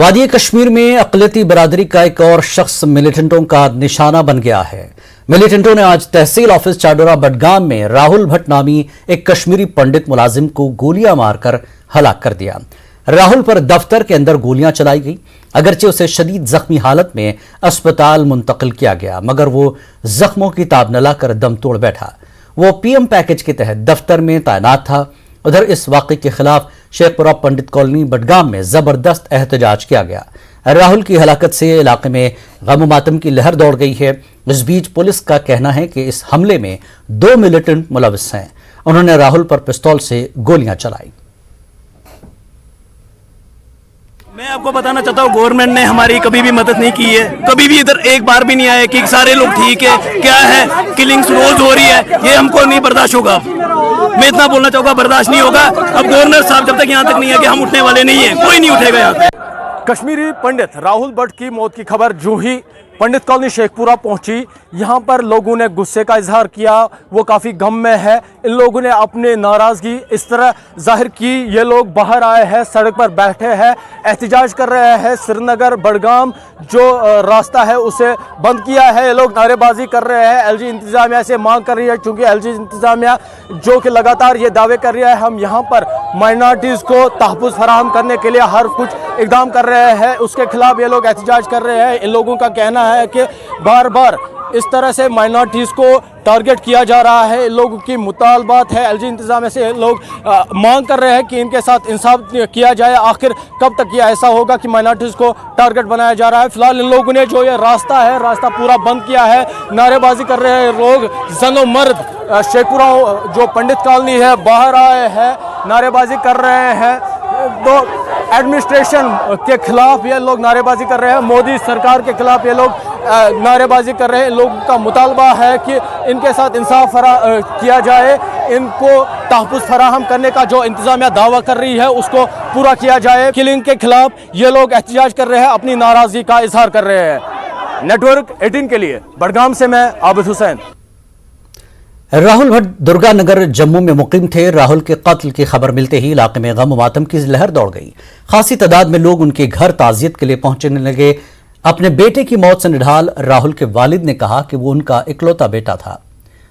वादी कश्मीर में अक़लियती बरादरी का एक और शख्स मिलिटेंटों का निशाना बन गया है। मिलिटेंटों ने आज तहसील ऑफिस चाडोरा बडगाम में राहुल भट्ट नामी एक कश्मीरी पंडित मुलाजिम को गोलियां मारकर हलाक कर दिया। राहुल पर दफ्तर के अंदर गोलियां चलाई गई। अगरचे उसे शदीद जख्मी हालत में अस्पताल मुंतकिल किया गया, मगर वो जख्मों की ताब न लाकर दम तोड़ बैठा। वो पीएम पैकेज के तहत दफ्तर में तैनात था। उधर इस वाक़े के खिलाफ शेखपुरा पंडित कॉलोनी बडगाम में जबरदस्त एहतजाज किया गया। राहुल की हलाकत से इलाके में गम मातम की लहर दौड़ गई है। इस बीच पुलिस का कहना है कि इस हमले में 2 मिलिटेंट मुलविस हैं। उन्होंने राहुल पर पिस्तौल से गोलियां चलाई। मैं आपको बताना चाहता हूँ, गवर्नमेंट ने हमारी कभी भी मदद नहीं की है। कभी भी इधर एक बार भी नहीं आए कि सारे लोग ठीक है, क्या है, किलिंग्स रोज हो रही है, ये हमको नहीं बर्दाश्त होगा। मैं इतना बोलना चाहूँगा, बर्दाश्त नहीं होगा। अब गवर्नर साहब जब तक यहाँ तक नहीं है कि हम उठने वाले नहीं है, कोई नहीं उठेगा यहाँ पे। कश्मीरी पंडित राहुल भट्ट की मौत की खबर जो ही पंडित कॉलोनी शेखपुरा पहुंची, यहाँ पर लोगों ने गुस्से का इजहार किया। वो काफ़ी गम में है। इन लोगों ने अपने नाराज़गी इस तरह जाहिर की। ये लोग बाहर आए हैं, सड़क पर बैठे हैं, एहतजाज कर रहे हैं। श्रीनगर बडगाम जो रास्ता है उसे बंद किया है। ये लोग नारेबाजी कर रहे हैं। एलजी इंतजामिया से मांग कर रही है, चूँकि एलजी इंतजामिया जो कि लगातार ये दावे कर रही है हम यहाँ पर माइनॉरिटीज़ को तहफ़्फ़ुज़ फराहम करने के लिए हर कुछ इक़दाम कर रहे हैं, उसके खिलाफ ये लोग एहतजाज कर रहे हैं। इन लोगों का कहना है कि बार बार इस तरह से माइनॉरिटीज़ को टारगेट किया जा रहा है। इन लोगों की मुतालबात है, एलजी इंतजामिया से लोग मांग कर रहे हैं कि इनके साथ इंसाफ किया जाए। आखिर कब तक ये ऐसा होगा कि माइनॉरिटीज़ को टारगेट बनाया जा रहा है। फिलहाल इन लोगों ने जो ये रास्ता है, रास्ता पूरा बंद किया है। नारेबाजी कर रहे हैं लोग, जन और मर्द। शेखपुरा जो पंडित कॉलोनी है बाहर आए हैं, नारेबाजी कर रहे हैं। तो एडमिनिस्ट्रेशन के खिलाफ ये लोग नारेबाजी कर रहे हैं, मोदी सरकार के खिलाफ ये लोग नारेबाजी कर रहे हैं। लोगों का मुतालबा है कि इनके साथ इंसाफ किया जाए, इनको तहफ़्फ़ुज़ फराहम करने का जो इंतजामिया दावा कर रही है उसको पूरा किया जाए। किलिंग के खिलाफ ये लोग एहतजाज कर रहे हैं, अपनी नाराज़गी का इजहार कर रहे हैं। नेटवर्क 18 के लिए बडगाम से मैं आबिद हुसैन। राहुल भट्ट दुर्गानगर जम्मू में मुकीम थे। राहुल के कत्ल की खबर मिलते ही इलाके में गम मातम की लहर दौड़ गई। खासी तादाद में लोग उनके घर ताजियत के लिए पहुंचने लगे। अपने बेटे की मौत से निढाल राहुल के वालिद ने कहा कि वो उनका इकलौता बेटा था।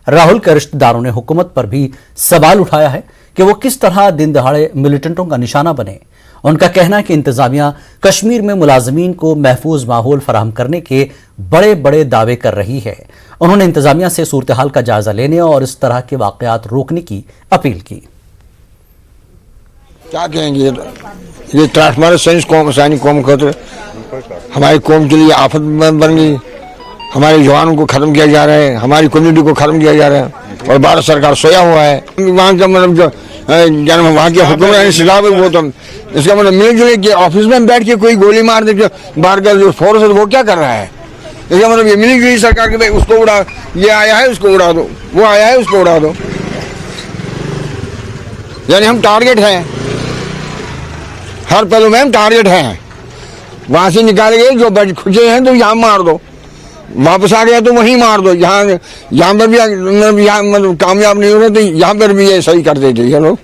राहुल के रिश्तेदारों ने हुकूमत पर भी सवाल उठाया है कि वो किस तरह दिन दहाड़े मिलिटेंटों का निशाना बने। उनका कहना है कि इंतजामिया कश्मीर में मुलाजमीन को महफूज माहौल फराहम करने के बड़े बड़े दावे कर रही है। उन्होंने इंतजामिया से सूरत हाल का जायजा लेने और इस तरह के वाकयात रोकने की अपील की। क्या कहेंगे, ये ट्रांसफर साइंस कौम सानी कौम खतर हमारी कौम के लिए आफत बन गई। हमारे जवानों को खत्म किया जा रहा है, हमारी कम्युनिटी को खत्म किया जा रहा है और भारत सरकार सोया हुआ है। वहाँ का मतलब जो वहाँ के हुक्मरान सिलाब है वो तो इसका मतलब मिलजुल के ऑफिस में बैठ के कोई गोली मार दे, बाहर का जो फोर्स है वो क्या कर रहा है। इसका मतलब ये मिली जुली सरकार के भाई उसको उड़ा, ये आया है उसको उड़ा दो, वो आया है उसको उड़ा दो। यानी हम टारगेट हैं, हर पहलू में हम टारगेट हैं। वहां से निकाले गए जो बच खुजे हैं तो यहाँ मार दो, वापस आ गया तो वहीं मार दो। यहाँ पर भी यहाँ मतलब कामयाब नहीं हो रहे तो यहाँ पर भी ये सही कर देते ये लोग।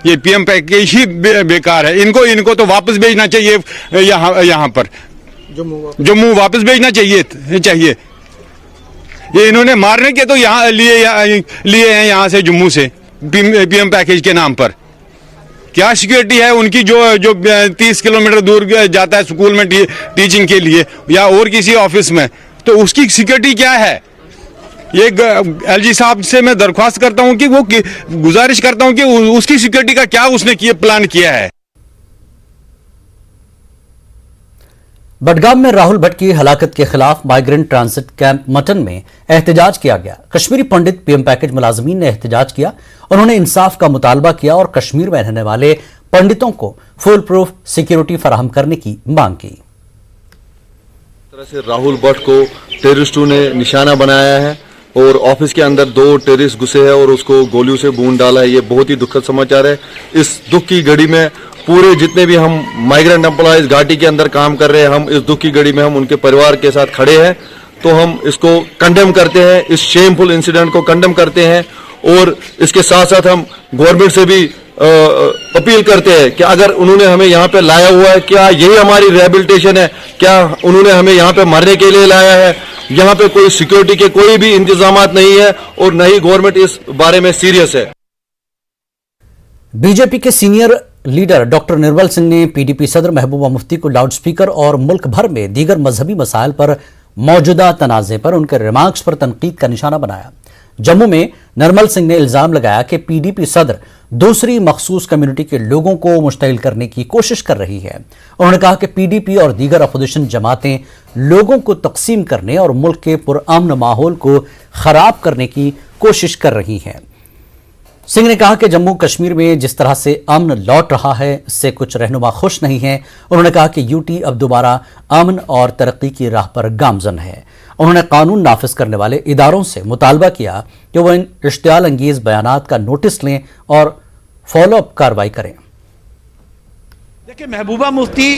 ये पीएम पैकेज ही बेकार है। इनको तो वापस भेजना चाहिए, यहाँ पर जम्मू वापस भेजना चाहिए। ये इन्होंने मारने के तो यहाँ लिए हैं यहाँ से जम्मू से पीएम पैकेज के नाम पर। क्या सिक्योरिटी है उनकी जो 30 किलोमीटर दूर जाता है स्कूल में टीचिंग के लिए या और किसी ऑफिस में, तो उसकी सिक्योरिटी क्या है। ये एलजी साहब से मैं दरख्वास्त करता हूं कि वो गुजारिश करता हूं कि उसकी सिक्योरिटी का क्या उसने प्लान किया है। बडगाम में राहुल भट्ट की हलाकत के खिलाफ माइग्रेंट ट्रांसिट कैंप मटन में एहतजाज किया गया। कश्मीरी पंडित पीएम पैकेज मुलाजमीन ने एहतजाज किया। उन्होंने इंसाफ का मुतालबा किया और कश्मीर में रहने वाले पंडितों को फुल प्रूफ सिक्योरिटी फराहम करने की मांग की। तरह से राहुल भट्ट को टेररिस्टों ने निशाना बनाया है और ऑफिस के अंदर 2 टेररिस्ट घुसे हैं और उसको गोलियों से भून डाला है। ये बहुत ही दुखद समाचार है। इस दुख की घड़ी में पूरे जितने भी हम माइग्रेंट एम्प्लॉयज घाटी के अंदर काम कर रहे हैं, हम इस दुख की घड़ी में हम उनके परिवार के साथ खड़े हैं। तो हम इसको कंडेम करते हैं, इस शेमफुल इंसिडेंट को कंडेम करते हैं और इसके साथ साथ हम गवर्नमेंट से भी अपील करते हैं कि अगर उन्होंने हमें यहाँ पे लाया हुआ है, क्या यही हमारी रिहेबिलिटेशन है, क्या उन्होंने हमें यहाँ पे मरने के लिए लाया है? यहाँ पे कोई सिक्योरिटी के कोई भी इंतजामात नहीं है और न ही गवर्नमेंट इस बारे में सीरियस है। बीजेपी के senior leader doctor Nirmal Singh ने पीडीपी सदर महबूबा मुफ्ती को लाउडस्पीकर और मुल्क भर में दीगर मजहबी मसाइल पर मौजूदा तनाज़े पर उनके रिमार्क्स पर तनकीद का निशाना बनाया। जम्मू में निर्मल सिंह ने इल्जाम लगाया कि पीडीपी सदर दूसरी मखसूस कम्युनिटी के लोगों को मुश्तइल करने की कोशिश कर रही है। उन्होंने कहा कि पीडीपी और दीगर अपोजिशन जमातें लोगों को तकसीम करने और मुल्क के पुरअमन माहौल को खराब करने की कोशिश कर रही हैं। सिंह ने कहा कि जम्मू कश्मीर में जिस तरह से अमन लौट रहा है इससे कुछ रहनुमा खुश नहीं है। उन्होंने कहा कि यूटी अब दोबारा अमन और तरक्की की राह पर गामजन है। उन्होंने कानून नाफिज करने वाले इदारों से मुतालबा किया कि वह इन इश्तियाल अंगेज बयानात का नोटिस लें और फॉलोअप कार्रवाई करें। देखिए, महबूबा मुफ्ती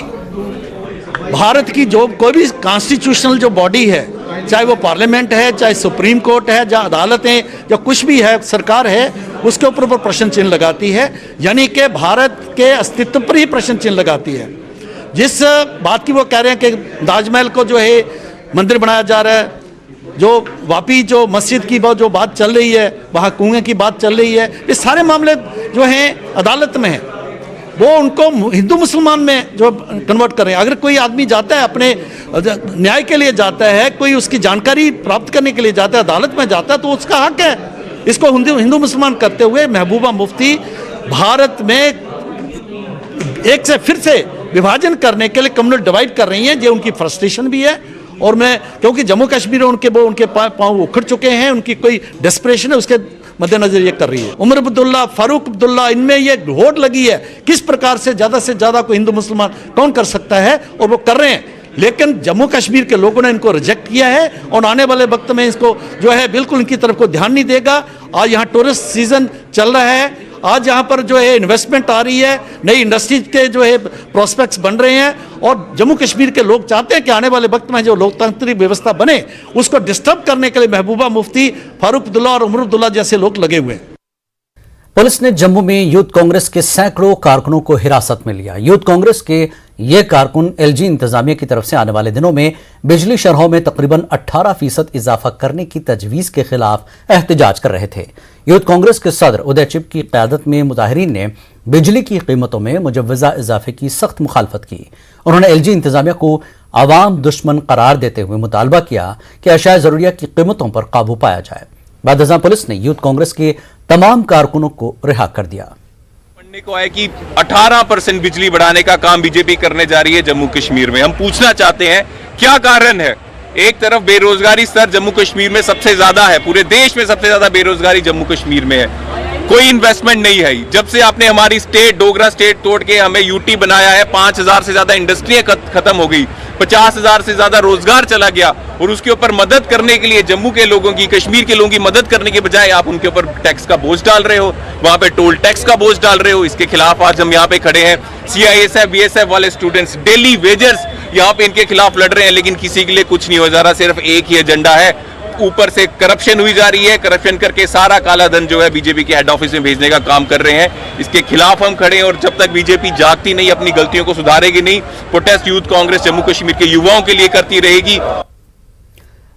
भारत की जो कोई भी कॉन्स्टिट्यूशनल जो बॉडी है, चाहे वो पार्लियामेंट है, चाहे सुप्रीम कोर्ट है, या अदालतें, या कुछ भी है, सरकार है, उसके ऊपर प्रश्न चिन्ह लगाती है। यानी कि भारत के अस्तित्व पर ही प्रश्न चिन्ह लगाती है। जिस बात की वो कह रहे हैं कि ताजमहल को जो है मंदिर बनाया जा रहा है, जो वापी जो मस्जिद की जो बात चल रही है, वहाँ कुएं की बात चल रही है, ये सारे मामले जो हैं अदालत में हैं। वो उनको हिंदू मुसलमान में जो कन्वर्ट कर रहे हैं। अगर कोई आदमी जाता है अपने न्याय के लिए जाता है, कोई उसकी जानकारी प्राप्त करने के लिए जाता है, अदालत में जाता है, तो उसका हक है। इसको हिंदू मुसलमान करते हुए महबूबा मुफ्ती भारत में एक से फिर से विभाजन करने के लिए कम्युनिटी डिवाइड कर रही हैं। ये उनकी फ्रस्ट्रेशन भी है। और मैं क्योंकि जम्मू कश्मीर उनके पाँव उखड़ चुके हैं, उनकी कोई डेस्परेशन है, उसके मद्देनजर ये कर रही है। उमर अब्दुल्ला, फारूक अब्दुल्ला, इनमें ये होड़ लगी है किस प्रकार से ज़्यादा को हिंदू मुसलमान कौन कर सकता है, और वो कर रहे हैं। लेकिन जम्मू कश्मीर के लोगों ने इनको रिजेक्ट किया है और आने वाले वक्त में इसको जो है बिल्कुल इनकी तरफ को ध्यान नहीं देगा। आज यहाँ टूरिस्ट सीजन चल रहा है, आज यहाँ पर जो है इन्वेस्टमेंट आ रही है, नई इंडस्ट्रीज के जो है प्रोस्पेक्ट्स बन रहे हैं, और जम्मू कश्मीर के लोग चाहते हैं कि आने वाले वक्त में जो लोकतांत्रिक व्यवस्था बने उसको डिस्टर्ब करने के लिए महबूबा मुफ्ती, फारूक अब्दुल्ला और उमर अब्दुल्ला जैसे लोग लगे हुए हैं। पुलिस ने जम्मू में यूथ कांग्रेस के सैकड़ों कारकुनों को हिरासत में लिया। यूथ कांग्रेस के ये कारकुन एलजी इंतजामिया की तरफ से आने वाले दिनों में बिजली शरहों में तकरीबन 18% इजाफा करने की तजवीज़ के खिलाफ एहतजाज कर रहे थे। यूथ कांग्रेस के सदर उदय चिप की क़यादत में मुजाहिरीन ने बिजली की कीमतों में मुजव्वज़ा इजाफे की सख्त मुखालफत की। उन्होंने एलजी इंतजामिया को आवाम दुश्मन करार देते हुए मुतालबा किया कि अशाए ज़रूरिया की कीमतों पर काबू पाया जाए। बाद अज़ां पुलिस ने यूथ कांग्रेस के तमाम कारकुनों को रिहा कर दिया। पढ़ने को है कि 18% बिजली बढ़ाने का काम बीजेपी करने जा रही है जम्मू कश्मीर में। हम पूछना चाहते हैं क्या कारण है। एक तरफ बेरोजगारी स्तर जम्मू कश्मीर में सबसे ज्यादा है, पूरे देश में सबसे ज्यादा बेरोजगारी जम्मू कश्मीर में है, कोई इन्वेस्टमेंट नहीं है। जब से आपने हमारी स्टेट डोगरा स्टेट तोड़ के हमें यूटी बनाया है, 5000 से ज्यादा इंडस्ट्रियां खत्म हो गई, 50,000 से ज्यादा रोजगार चला गया, और उसके ऊपर मदद करने के लिए जम्मू के लोगों की, कश्मीर के लोगों की मदद करने के बजाय आप उनके ऊपर टैक्स का बोझ डाल रहे हो, वहां पे टोल टैक्स का बोझ डाल रहे हो। इसके खिलाफ आज हम यहाँ पे खड़े हैं। CISF BSF वाले स्टूडेंट्स डेली वेजर्स यहाँ पे इनके खिलाफ लड़ रहे हैं, लेकिन किसी के लिए कुछ नहीं हो जा रहा। सिर्फ एक ही एजेंडा है, ऊपर से करप्शन हुई जा रही है, करप्शन करके सारा काला धन जो है बीजेपी के हेड ऑफिस में भेजने का काम कर रहे हैं। इसके खिलाफ हम खड़े हैं, और जब तक बीजेपी जागती नहीं, अपनी गलतियों को सुधारेगी नहीं, प्रोटेस्ट यूथ कांग्रेस जम्मू कश्मीर के युवाओं के लिए करती रहेगी।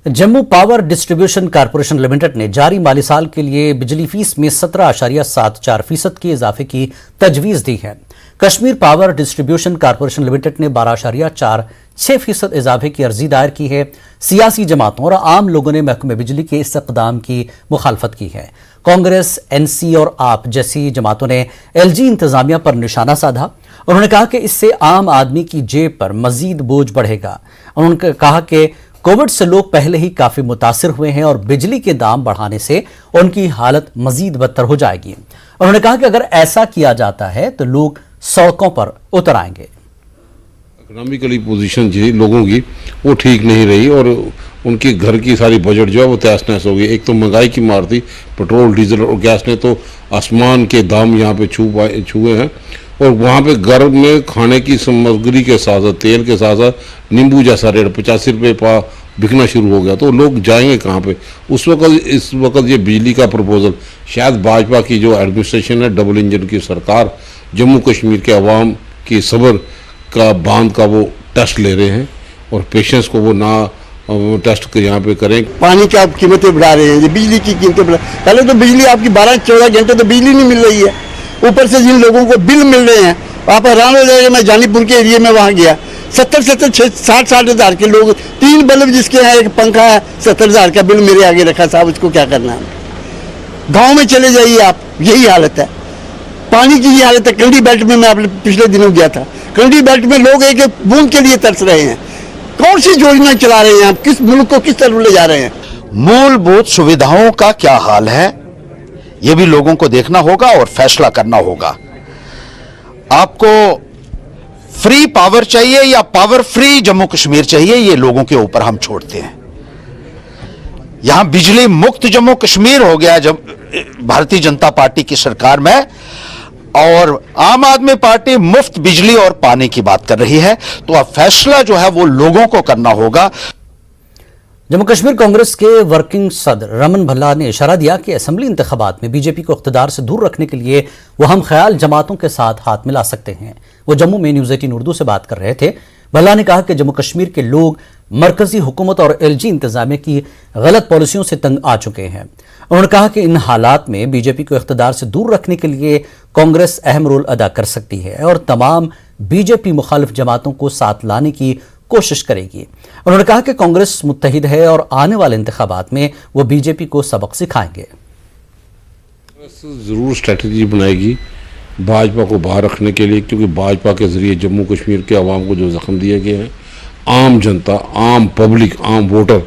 Jammu power distribution corporation limited ने जारी माली साल के लिए बिजली फीस में 17.74% के इजाफे की तजवीज़ दी है। Kashmir power distribution corporation limited ने 12.46% इजाफे की अर्जी दायर की है। सियासी जमातों और आम लोगों ने महकमे बिजली के इस इक़दाम की मुखालफत की है। कांग्रेस, NC और आप जैसी जमातों ने LG इंतजामिया पर निशाना साधा। उन्होंने कहा कि इससे आम आदमी की जेब पर मजीद बोझ बढ़ेगा। उन्होंने कहा कि कोविड से लोग पहले ही काफी मुतासिर हुए हैं और बिजली के दाम बढ़ाने से उनकी हालत मजीद बदतर हो जाएगी। उन्होंने कहा कि अगर ऐसा किया जाता है तो लोग सड़कों पर उतर आएंगे। इकोनॉमिकली पोजीशन जी लोगों की वो ठीक नहीं रही, और उनकी घर की सारी बजट जो है वो तहस नहस हो गई। एक तो महंगाई की मार थी, पेट्रोल डीजल और गैस ने तो आसमान के दाम यहाँ पे छुए हैं, और वहाँ पे घर में खाने की सामग्री के साथ साथ तेल के साथ साथ नींबू जैसा रेट 85 रुपये बिकना शुरू हो गया तो लोग जाएंगे कहाँ पे। उस वक्त इस वक्त ये बिजली का प्रपोजल शायद भाजपा की जो एडमिनिस्ट्रेशन है, डबल इंजन की सरकार, जम्मू कश्मीर के अवाम की सब्र का बांध का वो टेस्ट ले रहे हैं और पेशेंस को वो ना टेस्ट यहाँ पे करें। पानी की आप कीमतें बढ़ा रहे हैं, ये बिजली की कीमतें बढ़ा। पहले तो बिजली आपकी 12-14 घंटे तो बिजली नहीं मिल रही है, ऊपर से जिन लोगों को बिल मिल रहे हैं आप हैरान हो जाएगा। मैं जानीपुर के एरिया में वहाँ गया, 60 हज़ार के लोग, 3 बल्ब जिसके हैं, एक पंखा है, 70,000 का बिल मेरे आगे रखा। साहब उसको क्या करना है? गांव में चले जाइए आप, यही हालत है, पानी की ये हालत है। कंडी बेल्ट में मैं अपने पिछले दिनों गया था, कंडी बेल्ट में लोग एक एक बूंद के लिए तरस रहे हैं। कौन सी योजना चला रहे हैं आप? किस मुल्क को किस तरफ ले जा रहे हैं? मूलभूत सुविधाओं का क्या हाल है, यह भी लोगों को देखना होगा और फैसला करना होगा। आपको फ्री पावर चाहिए या पावर फ्री जम्मू कश्मीर चाहिए, ये लोगों के ऊपर हम छोड़ते हैं। यहां बिजली मुक्त जम्मू कश्मीर हो गया जब भारतीय जनता पार्टी की सरकार में, और आम आदमी पार्टी मुफ्त बिजली और पानी की बात कर रही है। तो अब फैसला जो है वो लोगों को करना होगा। जम्मू कश्मीर कांग्रेस के वर्किंग सदर रमन भल्ला ने इशारा दिया कि असेंबली इंतखाबात में बीजेपी को इख्तिदार से दूर रखने के लिए वो हम ख्याल जमातों के साथ हाथ मिला सकते हैं। वो जम्मू में न्यूज़ 18 उर्दू से बात कर रहे थे। भल्ला ने कहा कि जम्मू कश्मीर के लोग मरकजी हुकूमत और एलजी इंतजामिया की गलत पॉलिसियों से तंग आ चुके हैं। उन्होंने कहा कि इन हालात में बीजेपी को इख्तिदार से दूर रखने के लिए कांग्रेस अहम रोल अदा कर सकती है और तमाम बीजेपी मुखालिफ जमातों को साथ लाने की कोशिश करेगी। उन्होंने कहा कि कांग्रेस मुत्तहिद है और आने वाले इंतखाबात में वो बीजेपी को सबक सिखाएंगे। जरूर स्ट्रेटजी बनाएगी भाजपा को बाहर रखने के लिए, क्योंकि भाजपा के जरिए जम्मू कश्मीर के अवाम को जो जख्म दिए गए हैं, आम जनता, आम पब्लिक, आम वोटर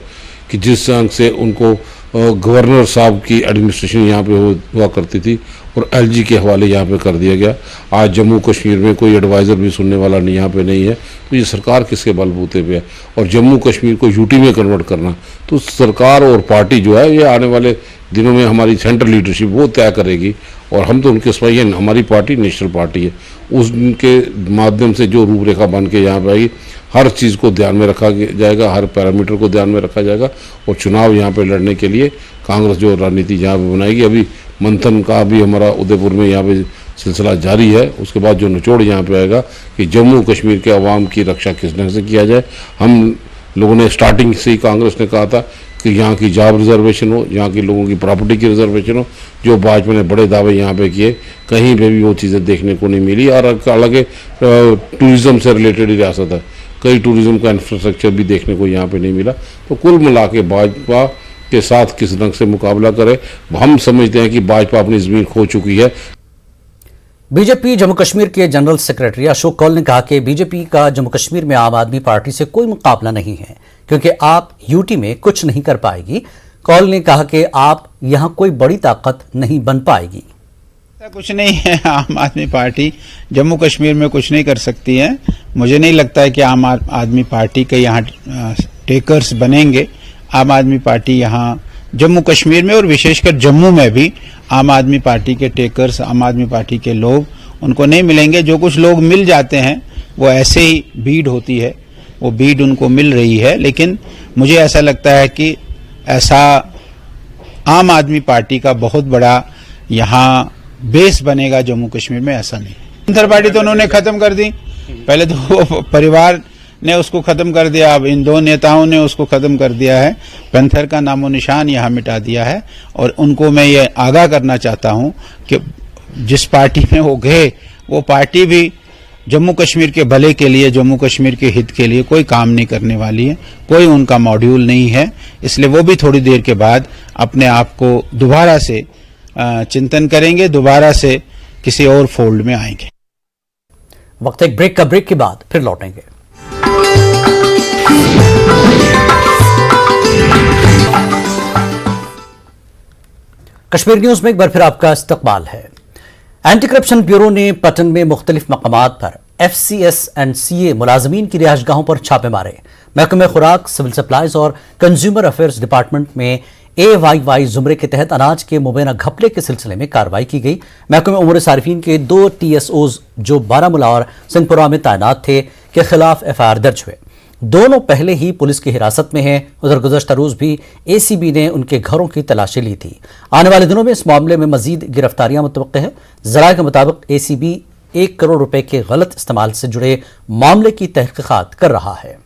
कि जिस रंग से उनको गवर्नर साहब की एडमिनिस्ट्रेशन यहाँ पे हुआ करती थी और एलजी के हवाले यहाँ पे कर दिया गया। आज जम्मू कश्मीर में कोई एडवाइज़र भी सुनने वाला नहीं यहाँ पे नहीं है। तो ये सरकार किसके बलबूते पे है? और जम्मू कश्मीर को यूटी में कन्वर्ट करना तो सरकार और पार्टी जो है ये आने वाले दिनों में हमारी सेंट्रल लीडरशिप वो तय करेगी और हम तो उनके सिपाही हैं। हमारी पार्टी नेशनल पार्टी है, उसके माध्यम से जो रूपरेखा बन के यहाँ पे आएगी, हर चीज़ को ध्यान में रखा जाएगा, हर पैरामीटर को ध्यान में रखा जाएगा और चुनाव यहाँ पे लड़ने के लिए कांग्रेस जो रणनीति यहाँ पे बनाएगी। अभी मंथन का भी हमारा उदयपुर में यहाँ पे सिलसिला जारी है। उसके बाद जो निचोड़ यहाँ पे आएगा कि जम्मू कश्मीर के अवाम की रक्षा किस ढंग से किया जाए। हम लोगों ने स्टार्टिंग से ही कांग्रेस ने कहा था कि यहाँ की जॉब रिजर्वेशन हो, यहाँ के लोगों की प्रॉपर्टी की रिजर्वेशन हो। जो भाजपा ने बड़े दावे यहाँ पे किए, कहीं पे भी वो चीज़ें देखने को नहीं मिली। और हालांकि टूरिज़्म से रिलेटेड ही रियासत है, कई टूरिज़्म का इंफ्रास्ट्रक्चर भी देखने को यहाँ पे नहीं मिला। तो कुल मिला के भाजपा के साथ किस ढंग से मुकाबला करे, हम समझते हैं कि भाजपा अपनी ज़मीन खो चुकी है। बीजेपी जम्मू कश्मीर के जनरल सेक्रेटरी अशोक कौल ने कहा कि बीजेपी का जम्मू कश्मीर में आम आदमी पार्टी से कोई मुकाबला नहीं है, क्योंकि आप यूटी में कुछ नहीं कर पाएगी। कौल ने कहा कि आप यहां कोई बड़ी ताकत नहीं बन पाएगी। कुछ नहीं है, आम आदमी पार्टी जम्मू कश्मीर में कुछ नहीं कर सकती है। मुझे नहीं लगता है कि आम आदमी पार्टी के यहाँ टेकर्स बनेंगे। आम आदमी पार्टी यहाँ जम्मू कश्मीर में और विशेषकर जम्मू में भी आम आदमी पार्टी के टेकर्स, आम आदमी पार्टी के लोग उनको नहीं मिलेंगे। जो कुछ लोग मिल जाते हैं वो ऐसे ही भीड़ होती है, वो भीड़ उनको मिल रही है। लेकिन मुझे ऐसा लगता है कि ऐसा आम आदमी पार्टी का बहुत बड़ा यहाँ बेस बनेगा जम्मू कश्मीर में, ऐसा नहीं। पैंथर पार्टी तो उन्होंने खत्म कर दी, पहले तो वो परिवार ने उसको खत्म कर दिया, अब इन दो नेताओं ने उसको खत्म कर दिया है। पैंथर का नामो निशान यहाँ मिटा दिया है। और उनको मैं ये आगाह करना चाहता हूँ कि जिस पार्टी में वो गए वो पार्टी भी जम्मू कश्मीर के भले के लिए, जम्मू कश्मीर के हित के लिए कोई काम नहीं करने वाली है, कोई उनका मॉड्यूल नहीं है। इसलिए वो भी थोड़ी देर के बाद अपने आप को दोबारा से चिंतन करेंगे, दोबारा से किसी और फोल्ड में आएंगे। वक्त एक ब्रेक का, ब्रेक के बाद फिर लौटेंगे। कश्मीर न्यूज में एक बार फिर आपका इस्तकबाल है। एंटी करप्शन ब्यूरो ने पटन में मुख्तलिफ मकामात पर FCS एंड CA मुलाजमीन की रिहाइशगाहों पर छापे मारे। महकमे खुराक, सिविल सप्लाईज और कंज्यूमर अफेयर्स डिपार्टमेंट में AYY जुमरे के तहत अनाज के मुबैना घपले के सिलसिले में कार्रवाई की गई। महकमे उमूर सारिफीन के 2 TSOs जो बारामूला और सिंहपुरा में तैनात थे के खिलाफ FIR दर्ज हुए। दोनों पहले ही पुलिस की हिरासत में हैं। उधर गुज़श्ता रोज भी एसीबी ने उनके घरों की तलाशी ली थी। आने वाले दिनों में इस मामले में मजीद गिरफ्तारियां मुतवक्के हैं। ज़राए के मुताबिक एसीबी 1 करोड़ रुपए के गलत इस्तेमाल से जुड़े मामले की तहकीकात कर रहा है।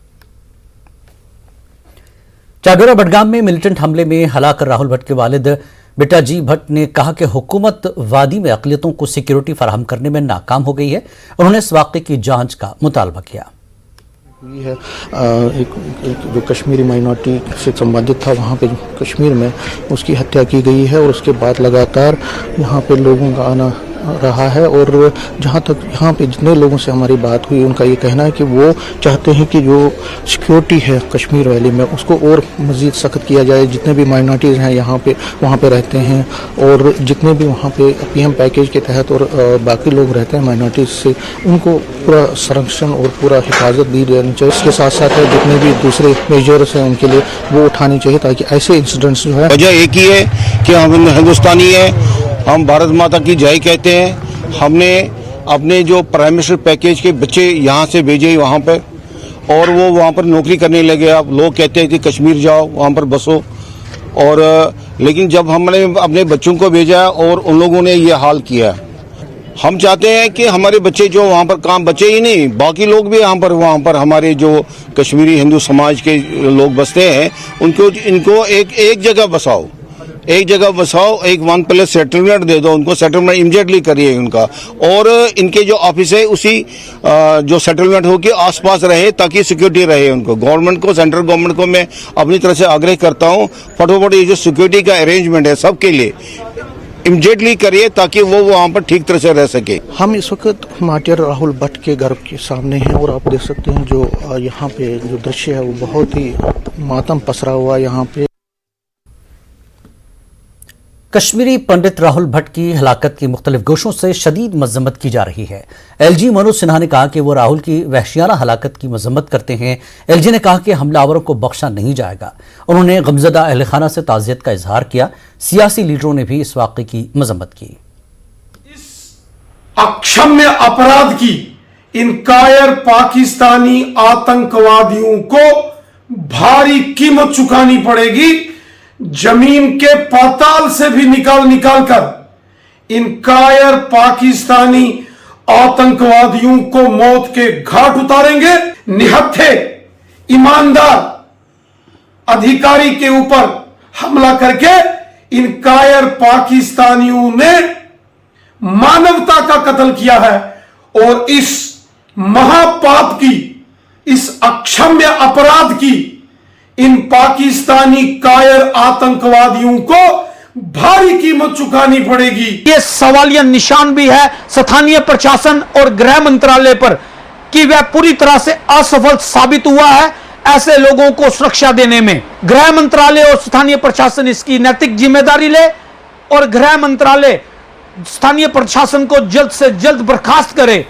चाडोरा बडगाम में मिलिटेंट हमले में हलाक राहुल भट्ट के वालिद बिटाजी भट्ट ने कहा कि हुकूमत वादी में अक़लियतों को सिक्योरिटी फराहम करने में नाकाम हो गई है। उन्होंने इस वाक़े की जांच का मुतालबा किया। हुई है एक जो कश्मीरी माइनॉरिटी से संबंधित था, वहाँ पे कश्मीर में उसकी हत्या की गई है और उसके बाद लगातार यहाँ पे लोगों का आना रहा है। और जहाँ तक यहाँ पे जितने लोगों से हमारी बात हुई, उनका ये कहना है कि वो चाहते हैं कि जो सिक्योरिटी है कश्मीर वैली में उसको और मज़ीद सख्त किया जाए। जितने भी माइनॉरिटीज़ हैं यहाँ पे वहाँ पे रहते हैं और जितने भी वहाँ पे पीएम पैकेज के तहत और बाकी लोग रहते हैं माइनॉरिटीज़ से, उनको पूरा संरक्षण और पूरा हिफाजत दी जानी चाहिए। इसके साथ साथ जितने भी दूसरे मेजर्स हैं उनके लिए वो उठानी चाहिए ताकि ऐसे इंसिडेंट्स जो है। वजह एक ही है कि हम हिंदुस्तानी है, हम भारत माता की जय कहते हैं। हमने अपने जो प्राइम मिनिस्टर पैकेज के बच्चे यहाँ से भेजे वहाँ पे और वो वहाँ पर नौकरी करने लगे। अब लोग कहते हैं कि कश्मीर जाओ, वहाँ पर बसो। और लेकिन जब हमने अपने बच्चों को भेजा और उन लोगों ने ये हाल किया, हम चाहते हैं कि हमारे बच्चे जो वहाँ पर काम बच्चे ही नहीं, बाकी लोग भी वहाँ पर हमारे जो कश्मीरी हिंदू समाज के लोग बसते हैं इनको एक जगह बसाओ, एक 1 प्लस सेटलमेंट दे दो उनको, सेटलमेंट इमीडिएटली करिए उनका। और इनके जो ऑफिस है उसी जो सेटलमेंट हो के आसपास रहे ताकि सिक्योरिटी रहे उनको। गवर्नमेंट को, सेंट्रल गवर्नमेंट को मैं अपनी तरफ से आग्रह करता हूँ, फटाफट ये जो सिक्योरिटी का अरेंजमेंट है सबके लिए इमीडिएटली करिए ताकि वो वहाँ पर ठीक तरह से रह सके। हम इस वक्त मार्टियर राहुल भट्ट के घर के सामने हैं और आप देख सकते हैं जो यहाँ पे जो दृश्य है वो बहुत ही मातम पसरा हुआ है। यहाँ पे कश्मीरी पंडित राहुल भट्ट की हलाकत की मुख्तलिफ गोशों से शदीद मजम्मत की जा रही है। एलजी मनोज सिन्हा ने कहा कि वो राहुल की वहशियाना हलाकत की मजम्मत करते हैं। एलजी ने कहा कि हमलावरों को बख्शा नहीं जाएगा। उन्होंने गमजदा अहल खाना से ताज़ियत का इजहार किया। सियासी लीडरों ने भी इस वाक़े की मजम्मत की। इस अक्षम्य अपराध की इन कायर पाकिस्तानी आतंकवादियों को भारी कीमत चुकानी पड़ेगी। जमीन के पाताल से भी निकाल कर इन कायर पाकिस्तानी आतंकवादियों को मौत के घाट उतारेंगे। निहत्थे ईमानदार अधिकारी के ऊपर हमला करके इन कायर पाकिस्तानियों ने मानवता का कत्ल किया है और इस महापाप की, इस अक्षम्य अपराध की इन पाकिस्तानी कायर आतंकवादियों को भारी कीमत चुकानी पड़ेगी। ये सवालिया निशान भी है स्थानीय प्रशासन और गृह मंत्रालय पर कि वह पूरी तरह से असफल साबित हुआ है ऐसे लोगों को सुरक्षा देने में। गृह मंत्रालय और स्थानीय प्रशासन इसकी नैतिक जिम्मेदारी ले और गृह मंत्रालय स्थानीय प्रशासन को जल्द से जल्द बर्खास्त करे।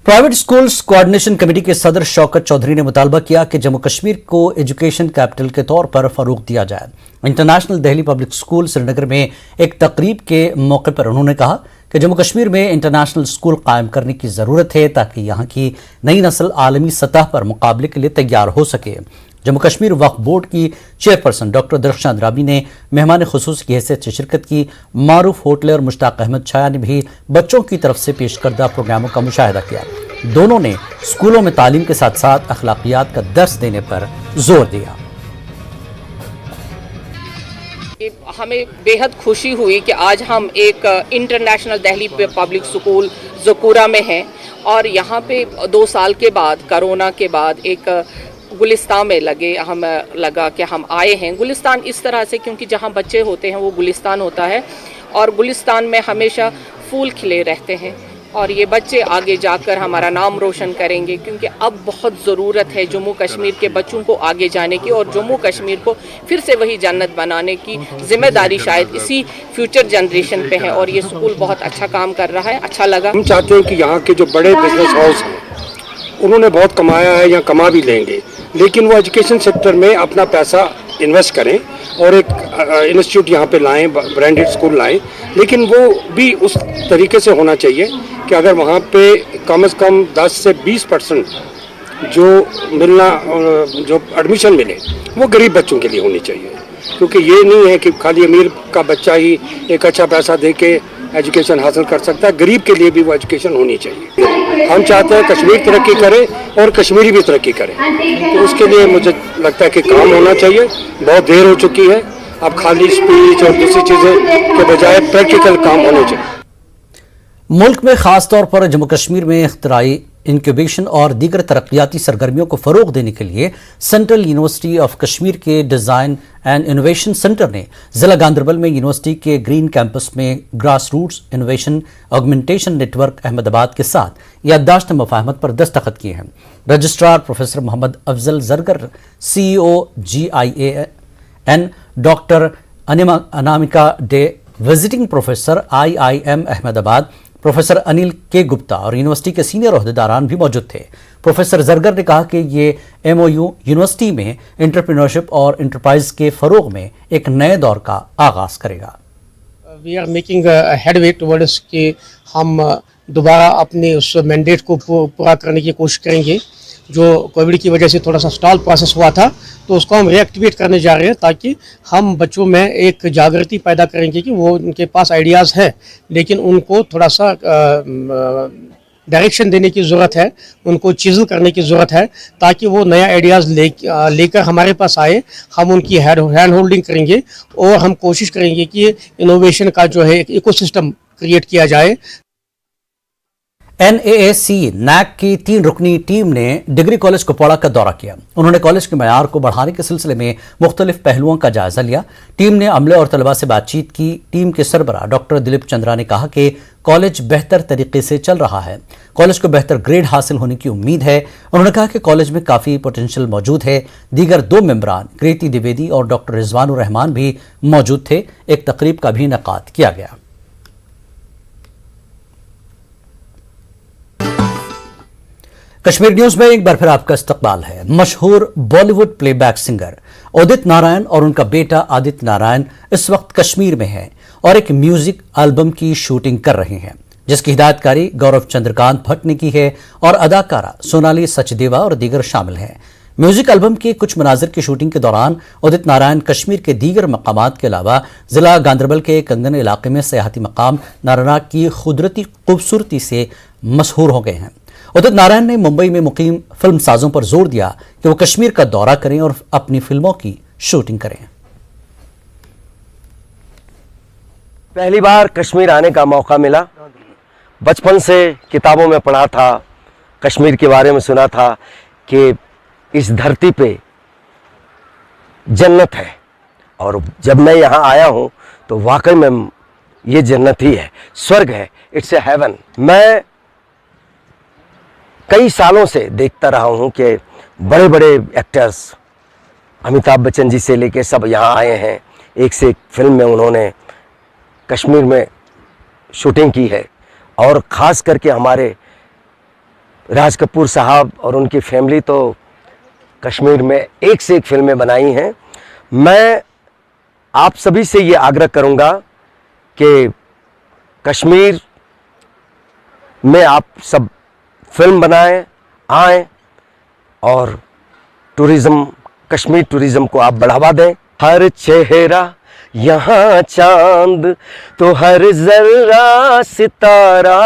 प्राइवेट स्कूल्स कोऑर्डिनेशन कमेटी के सदर शौकत चौधरी ने मुतालबा किया कि जम्मू कश्मीर को एजुकेशन कैपिटल के तौर पर फरोग दिया जाए। International Delhi public school Srinagar में एक तकरीब के मौके पर उन्होंने कहा कि जम्मू कश्मीर में इंटरनेशनल स्कूल कायम करने की ज़रूरत है ताकि यहाँ की नई नस्ल आलमी सतह पर मुकाबले के लिए तैयार हो सके। जम्मू कश्मीर वक्फ बोर्ड की चेयरपर्सन डॉक्टर दरख्शान राबी ने मेहमान खुसूस की हैसियत से शिरकत की। मारूफ होटलर मुश्ताक अहमद छाया ने भी बच्चों की तरफ से पेश करदा प्रोग्रामों का मुशाहिदा किया। दोनों ने स्कूलों में तालीम के साथ साथ अखलाकियात का दर्स देने पर जोर दिया। हमें बेहद खुशी हुई कि आज हम एक इंटरनेशनल दिल्ली पब्लिक स्कूल ज़कूरा में हैं और यहाँ पे 2 साल के बाद, कोरोना के बाद एक गुलिस्तान में लगा कि हम आए हैं। गुलिस्तान इस तरह से क्योंकि जहाँ बच्चे होते हैं वो गुलिस्तान होता है और गुलिस्तान में हमेशा फूल खिले रहते हैं और ये बच्चे आगे जाकर हमारा नाम रोशन करेंगे क्योंकि अब बहुत ज़रूरत है जम्मू कश्मीर के बच्चों को आगे जाने की और जम्मू कश्मीर को फिर से वही जन्नत बनाने की जिम्मेदारी शायद इसी फ्यूचर जनरेशन पे है और ये स्कूल बहुत अच्छा काम कर रहा है। अच्छा लगा। हम चाहते हैं कि यहाँ के जो बड़े बिजनेस हाउस हैं उन्होंने बहुत कमाया है या कमा भी लेंगे, लेकिन वो एजुकेशन सेक्टर में अपना पैसा इन्वेस्ट करें और एक इंस्टीट्यूट यहाँ पे लाएं, ब्रांडेड स्कूल लाएं, लेकिन वो भी उस तरीके से होना चाहिए कि अगर वहाँ पे कम से कम 10 से 20% जो मिलना जो एडमिशन मिले वो गरीब बच्चों के लिए होनी चाहिए, क्योंकि ये नहीं है कि खाली अमीर का बच्चा ही एक अच्छा पैसा दे के एजुकेशन हासिल कर सकता है, गरीब के लिए भी वो एजुकेशन होनी चाहिए। हम चाहते हैं कश्मीर तरक्की करे और कश्मीरी भी तरक्की करे, तो उसके लिए मुझे लगता है कि काम होना चाहिए। बहुत देर हो चुकी है, अब खाली स्पीच और दूसरी चीज़ें के बजाय प्रैक्टिकल काम होने चाहिए। मुल्क में खास तौर पर जम्मू कश्मीर में इख्तिराई इंक्यूबेशन और दीगर तरक्याती सरगर्मियों को फ़रोग देने के लिए सेंट्रल यूनिवर्सिटी ऑफ कश्मीर के डिज़ाइन एंड इनोवेशन सेंटर ने ज़िला गांदरबल में यूनिवर्सिटी के ग्रीन कैंपस में grass roots innovation augmentation network Ahmedabad के साथ याददाश्त मुफाहमत पर दस्तखत किए हैं। Registrar professor Mohammad Afzal Zargar, CEO GIAN doctor Anamika Dey, visiting professor IIM Ahmedabad professor Anil K Gupta और यूनिवर्सिटी के सीनियर ओहदेदारान भी मौजूद थे। प्रोफेसर जरगर ने कहा कि ये MOU यूनिवर्सिटी में एंटरप्रेन्योरशिप और एंटरप्राइज के फरोग में एक नए दौर का आगाज करेगा। We are making headway towards कि हम दोबारा अपने उस मैंडेट को पूरा करने की कोशिश करेंगे। जो कोविड की वजह से थोड़ा सा स्टॉल प्रोसेस हुआ था, तो उसको हम रिएक्टिवेट करने जा रहे हैं, ताकि हम बच्चों में एक जागृति पैदा करेंगे कि वो उनके पास आइडियाज़ है, लेकिन उनको थोड़ा सा डायरेक्शन देने की ज़रूरत है, उनको चिज़ल करने की ज़रूरत है, ताकि वो नया आइडियाज़ लेकर हमारे पास आए। हम उनकी हैंड होल्डिंग करेंगे और हम कोशिश करेंगे कि इनोवेशन का जो है एक इकोसिस्टम क्रिएट किया जाए। NAAC NAC की 3 रुकनी टीम ने डिग्री कॉलेज कुपवाड़ा का दौरा किया। उन्होंने कॉलेज के मयार को बढ़ाने के सिलसिले में मुख्तलिफ पहलुओं का जायजा लिया। टीम ने अमले और तलबा से बातचीत की। टीम के सरबराह डॉक्टर दिलीप चंद्रा ने कहा कि कॉलेज बेहतर तरीके से चल रहा है, कॉलेज को बेहतर ग्रेड हासिल होने की उम्मीद है। उन्होंने कहा कि कॉलेज में काफ़ी पोटेंशियल मौजूद है। दीगर 2 मेंबरान कृति द्विवेदी और डॉक्टर रिजवानुर रहमान भी मौजूद थे। एक तकरीब का भी इनेकाद किया गया। कश्मीर न्यूज में एक बार फिर आपका इस्तकबाल है। मशहूर बॉलीवुड प्लेबैक सिंगर उदित नारायण और उनका बेटा आदित्य नारायण इस वक्त कश्मीर में हैं और एक म्यूजिक एल्बम की शूटिंग कर रहे हैं, जिसकी हिदायतकारी गौरव चंद्रकांत भट्ट ने की है और अदाकारा सोनाली सचदेवा और दीगर शामिल हैं। म्यूजिक एल्बम के कुछ मनाजिर की शूटिंग के दौरान उदित नारायण कश्मीर के दीगर मकामात के अलावा जिला गांदरबल के कंगन इलाके में सियाहती मकाम नारानाग की कुदरती खूबसूरती से मशहूर हो गए हैं। उदित नारायण ने मुंबई में मुकीम फिल्म साजों पर जोर दिया कि वो कश्मीर का दौरा करें और अपनी फिल्मों की शूटिंग करें। पहली बार कश्मीर आने का मौका मिला। बचपन से किताबों में पढ़ा था, कश्मीर के बारे में सुना था कि इस धरती पे जन्नत है, और जब मैं यहाँ आया हूँ तो वाकई में ये जन्नत ही है, स्वर्ग है, इट्स ए हेवन। मैं कई सालों से देखता रहा हूँ कि बड़े बड़े एक्टर्स अमिताभ बच्चन जी से लेके सब यहाँ आए हैं। एक से एक फिल्म में उन्होंने कश्मीर में शूटिंग की है, और ख़ास करके हमारे राज कपूर साहब और उनकी फैमिली तो कश्मीर में एक से एक फिल्में बनाई हैं। मैं आप सभी से ये आग्रह करूँगा कि कश्मीर में आप सब फिल्म बनाएं, आएँ और टूरिज़्म, कश्मीर टूरिज़्म को आप बढ़ावा दें। हर चेहरा यहाँ चांद तो हर जर्रा सितारा,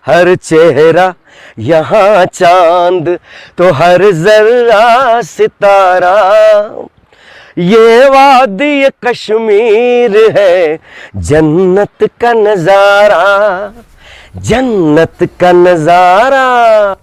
हर चेहरा यहाँ चांद तो हर जर्रा सितारा, ये वादी कश्मीर है जन्नत का नज़ारा, जन्नत का नजारा।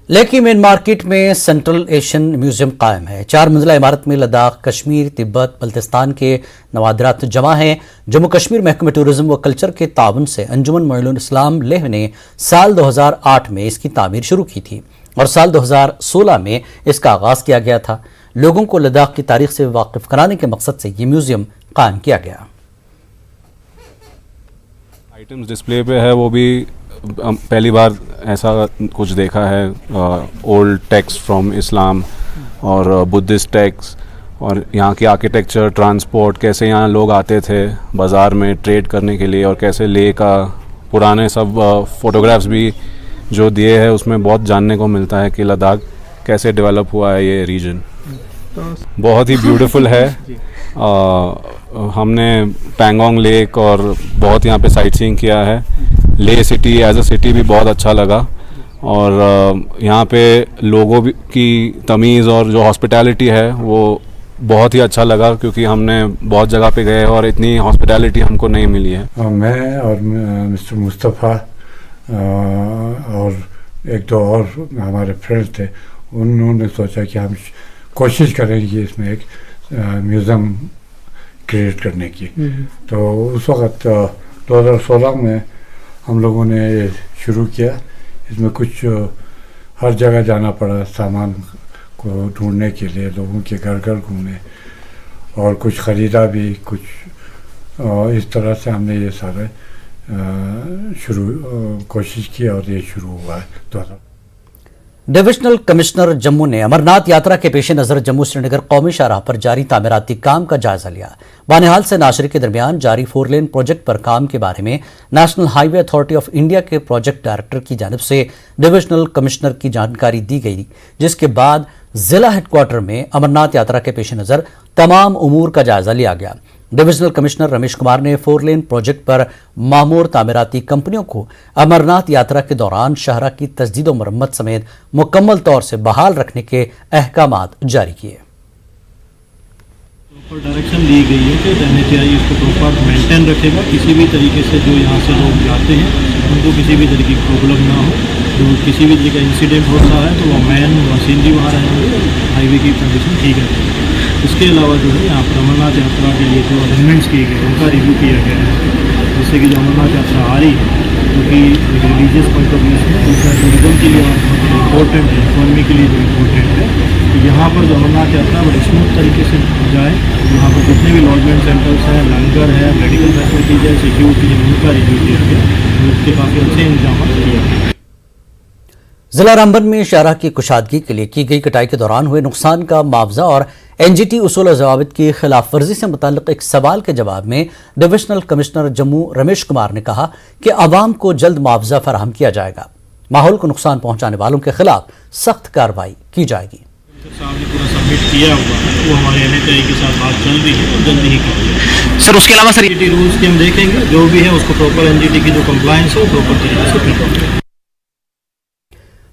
लेकी मेन मार्केट में सेंट्रल एशियन म्यूजियम कायम है। 4 मंजिला इमारत में लद्दाख, कश्मीर, तिब्बत, बल्तिस्तान के नवादरात जमा हैं। जम्मू कश्मीर महकमे टूरिज्म व कल्चर के ताउन से अंजुमन मोइनुल इस्लाम लेह ने साल 2008 में इसकी तामीर शुरू की थी और साल 2016 में इसका आगाज किया गया था। लोगों को लद्दाख की तारीख से वाकिफ कराने के मकसद से ये म्यूजियम कायम किया गया। आइटम्स डिस्प्ले पे है, वो भी पहली बार ऐसा कुछ देखा है। ओल्ड टेक्स्ट फ्रॉम इस्लाम और बुद्धिस्ट टेक्स्ट, और यहाँ की आर्किटेक्चर, ट्रांसपोर्ट, कैसे यहाँ लोग आते थे बाज़ार में ट्रेड करने के लिए, और कैसे ले का पुराने सब फोटोग्राफ्स भी जो दिए हैं उसमें बहुत जानने को मिलता है कि लद्दाख कैसे डेवलप हुआ है ये रीजन। बहुत ही ब्यूटीफुल है। हमने पैंगोंग लेक और बहुत यहाँ पे साइट सीइंग किया है। ले सिटी एज अ सिटी भी बहुत अच्छा लगा और यहाँ पे लोगों की तमीज़ और जो हॉस्पिटैलिटी है वो बहुत ही अच्छा लगा, क्योंकि हमने बहुत जगह पे गए और इतनी हॉस्पिटैलिटी हमको नहीं मिली है। मैं और मिस्टर मुस्तफ़ा और एक दो और हमारे फ्रेंड्स थे, उन्होंने सोचा कि हम कोशिश करेंगे इसमें एक म्यूज़ियम क्रिएट करने की। तो उस वक़्त 2016 में हम लोगों ने ये शुरू किया। इसमें कुछ हर जगह जाना पड़ा सामान को ढूंढने के लिए, लोगों के घर घर घूमे और कुछ ख़रीदा भी कुछ। इस तरह से हमने ये सारे कोशिश की और ये शुरू हुआ है। डिविजनल कमिश्नर जम्मू ने अमरनाथ यात्रा के पेश नज़र जम्मू श्रीनगर कौमी शाहराह पर जारी तामीराती काम का जायजा लिया। बानिहाल से नाशरी के दरमियान जारी 4 लेन प्रोजेक्ट पर काम के बारे में national highway authority of India के प्रोजेक्ट डायरेक्टर की जानिब से डिविजनल कमिश्नर की जानकारी दी गई, जिसके बाद जिला हेडक्वार्टर में अमरनाथ यात्रा के पेश नज़र तमाम उमूर का जायजा लिया गया। डिविजनल कमिश्नर रमेश कुमार ने 4 लेन प्रोजेक्ट पर मामूर तामीराती कंपनियों को अमरनाथ यात्रा के दौरान शाहराह की तजदीद व मरम्मत समेत मुकम्मल तौर से बहाल रखने के अहकामात जारी किए। डायरेक्शन दी गई है कि NHAI इसको प्रॉपर मेंटेन रखेगा, किसी भी तरीके से जो यहाँ से लोग जाते हैं उनको किसी भी तरीके की प्रॉब्लम ना हो। जो किसी भी जगह इंसिडेंट होता है तो वो मैन मशीनरी वहाँ रहेंगे, हाईवे की कंडीशन ठीक है। इसके अलावा जो है यहाँ पर अमरनाथ यात्रा के लिए जो अरेंजमेंट्स किए गए उनका रिव्यू किया गया है, जिससे कि जो अमरनाथ यात्रा आ रही है क्योंकि रिलीजियस पॉइंट ऑफ व्यू से दूसरा टूरिज्म के लिए इम्पोर्टेंट है, इकॉनमी के लिए जो इम्पोर्टेंट है, तो यहाँ पर जो अमरनाथ यात्रा बड़े स्मूथ तरीके से जाए। यहाँ पर जितने भी लॉजमेंट सेंटर्स हैं, लंगर है, मेडिकल फैसिलिटीज है, सिक्योरिटी है, उनका रिव्यू किया गया, उसके काफ़ी अच्छे इंतजाम किए गए। जिला रामबन में शाहराह की कुशादगी के लिए की गई कटाई के दौरान हुए नुकसान का मुआवजा और NGT उसूल ज़वाबित की खिलाफ वर्जी से मुताल्लिक एक सवाल के जवाब में डिविजनल कमिश्नर जम्मू रमेश कुमार ने कहा कि आवाम को जल्द मुआवजा फराहम किया जाएगा। माहौल को नुकसान पहुंचाने वालों के खिलाफ सख्त कार्रवाई की जाएगी। साहब ने पूरा सबमिट किया हुआ है, वो हमारे NHAI के साथ बात चल रही है और जल्दी ही करेंगे। सर उसके अलावा सर NGT रूल्स की हम देखेंगे, जो भी है उसको प्रॉपर NGT की जो कंप्लायंस है वो प्रॉपर तरीके से फिट होगी।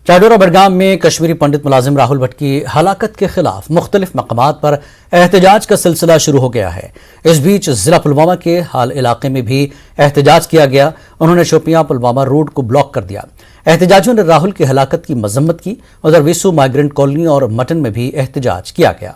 चाडोरा बडगाम में कश्मीरी पंडित मुलाजिम राहुल भट्ट की हलाकत के खिलाफ मुख्तलिफ मकामात पर एहतजाज का सिलसिला शुरू हो गया है। इस बीच जिला पुलवामा के हाल इलाके में भी एहतजाज किया गया। उन्होंने शोपियां पुलवामा रोड को ब्लॉक कर दिया। एहतजाजियों ने राहुल की हलाकत की मजम्मत की। उधर विसु माइग्रेंट कॉलोनी और मटन में भी एहतजाज किया गया।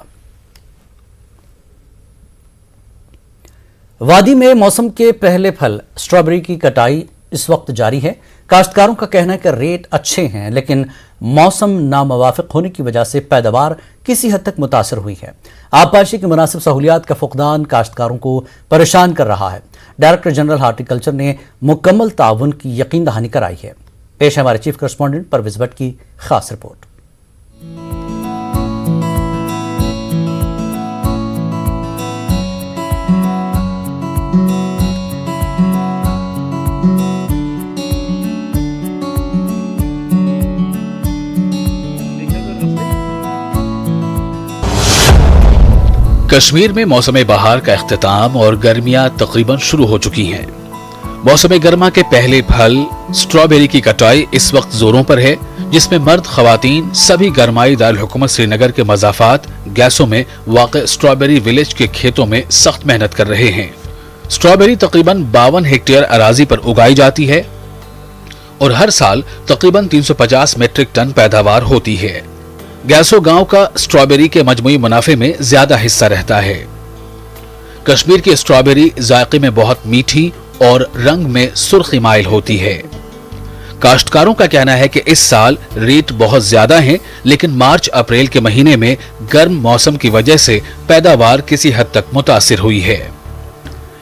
वादी में मौसम के पहले फल स्ट्रॉबेरी की कटाई इस वक्त जारी है। काश्तकारों का कहना है कि रेट अच्छे हैं, लेकिन मौसम नामुवाफिक होने की वजह से पैदावार किसी हद तक मुतासर हुई है। आबपाशी की मुनासिब सहूलियात का फुकदान काश्तकारों को परेशान कर रहा है। डायरेक्टर जनरल हार्टिकल्चर ने मुकम्मल ताउन की यकीन दहानी कराई है। पेश है हमारे चीफ करस्पॉन्डेंट परवेज भट्ट की खास रिपोर्ट। कश्मीर में मौसम बहार का इख्तिताम और गर्मियां तकरीबन शुरू हो चुकी हैं। मौसम गर्मा के पहले फल स्ट्रॉबेरी की कटाई इस वक्त जोरों पर है, जिसमें मर्द खवातीन सभी गरमाई दारुल हुकूमत श्रीनगर के मज़ाफात गैसों में वाक़ स्ट्रॉबेरी विलेज के खेतों में सख्त मेहनत कर रहे हैं। स्ट्रॉबेरी तकरीबन 52 हेक्टेयर अराजी पर उगाई जाती है और हर साल तकरीबन 350 मीट्रिक टन पैदावार होती है। गैसो गांव का स्ट्रॉबेरी के मजमूई मुनाफे में ज्यादा हिस्सा रहता है। कश्मीर की स्ट्रॉबेरी जायके में बहुत मीठी और रंग में सुर्खी माइल होती है। काश्तकारों का कहना है कि इस साल रेट बहुत ज्यादा हैं, लेकिन मार्च अप्रैल के महीने में गर्म मौसम की वजह से पैदावार किसी हद तक मुतासिर हुई है।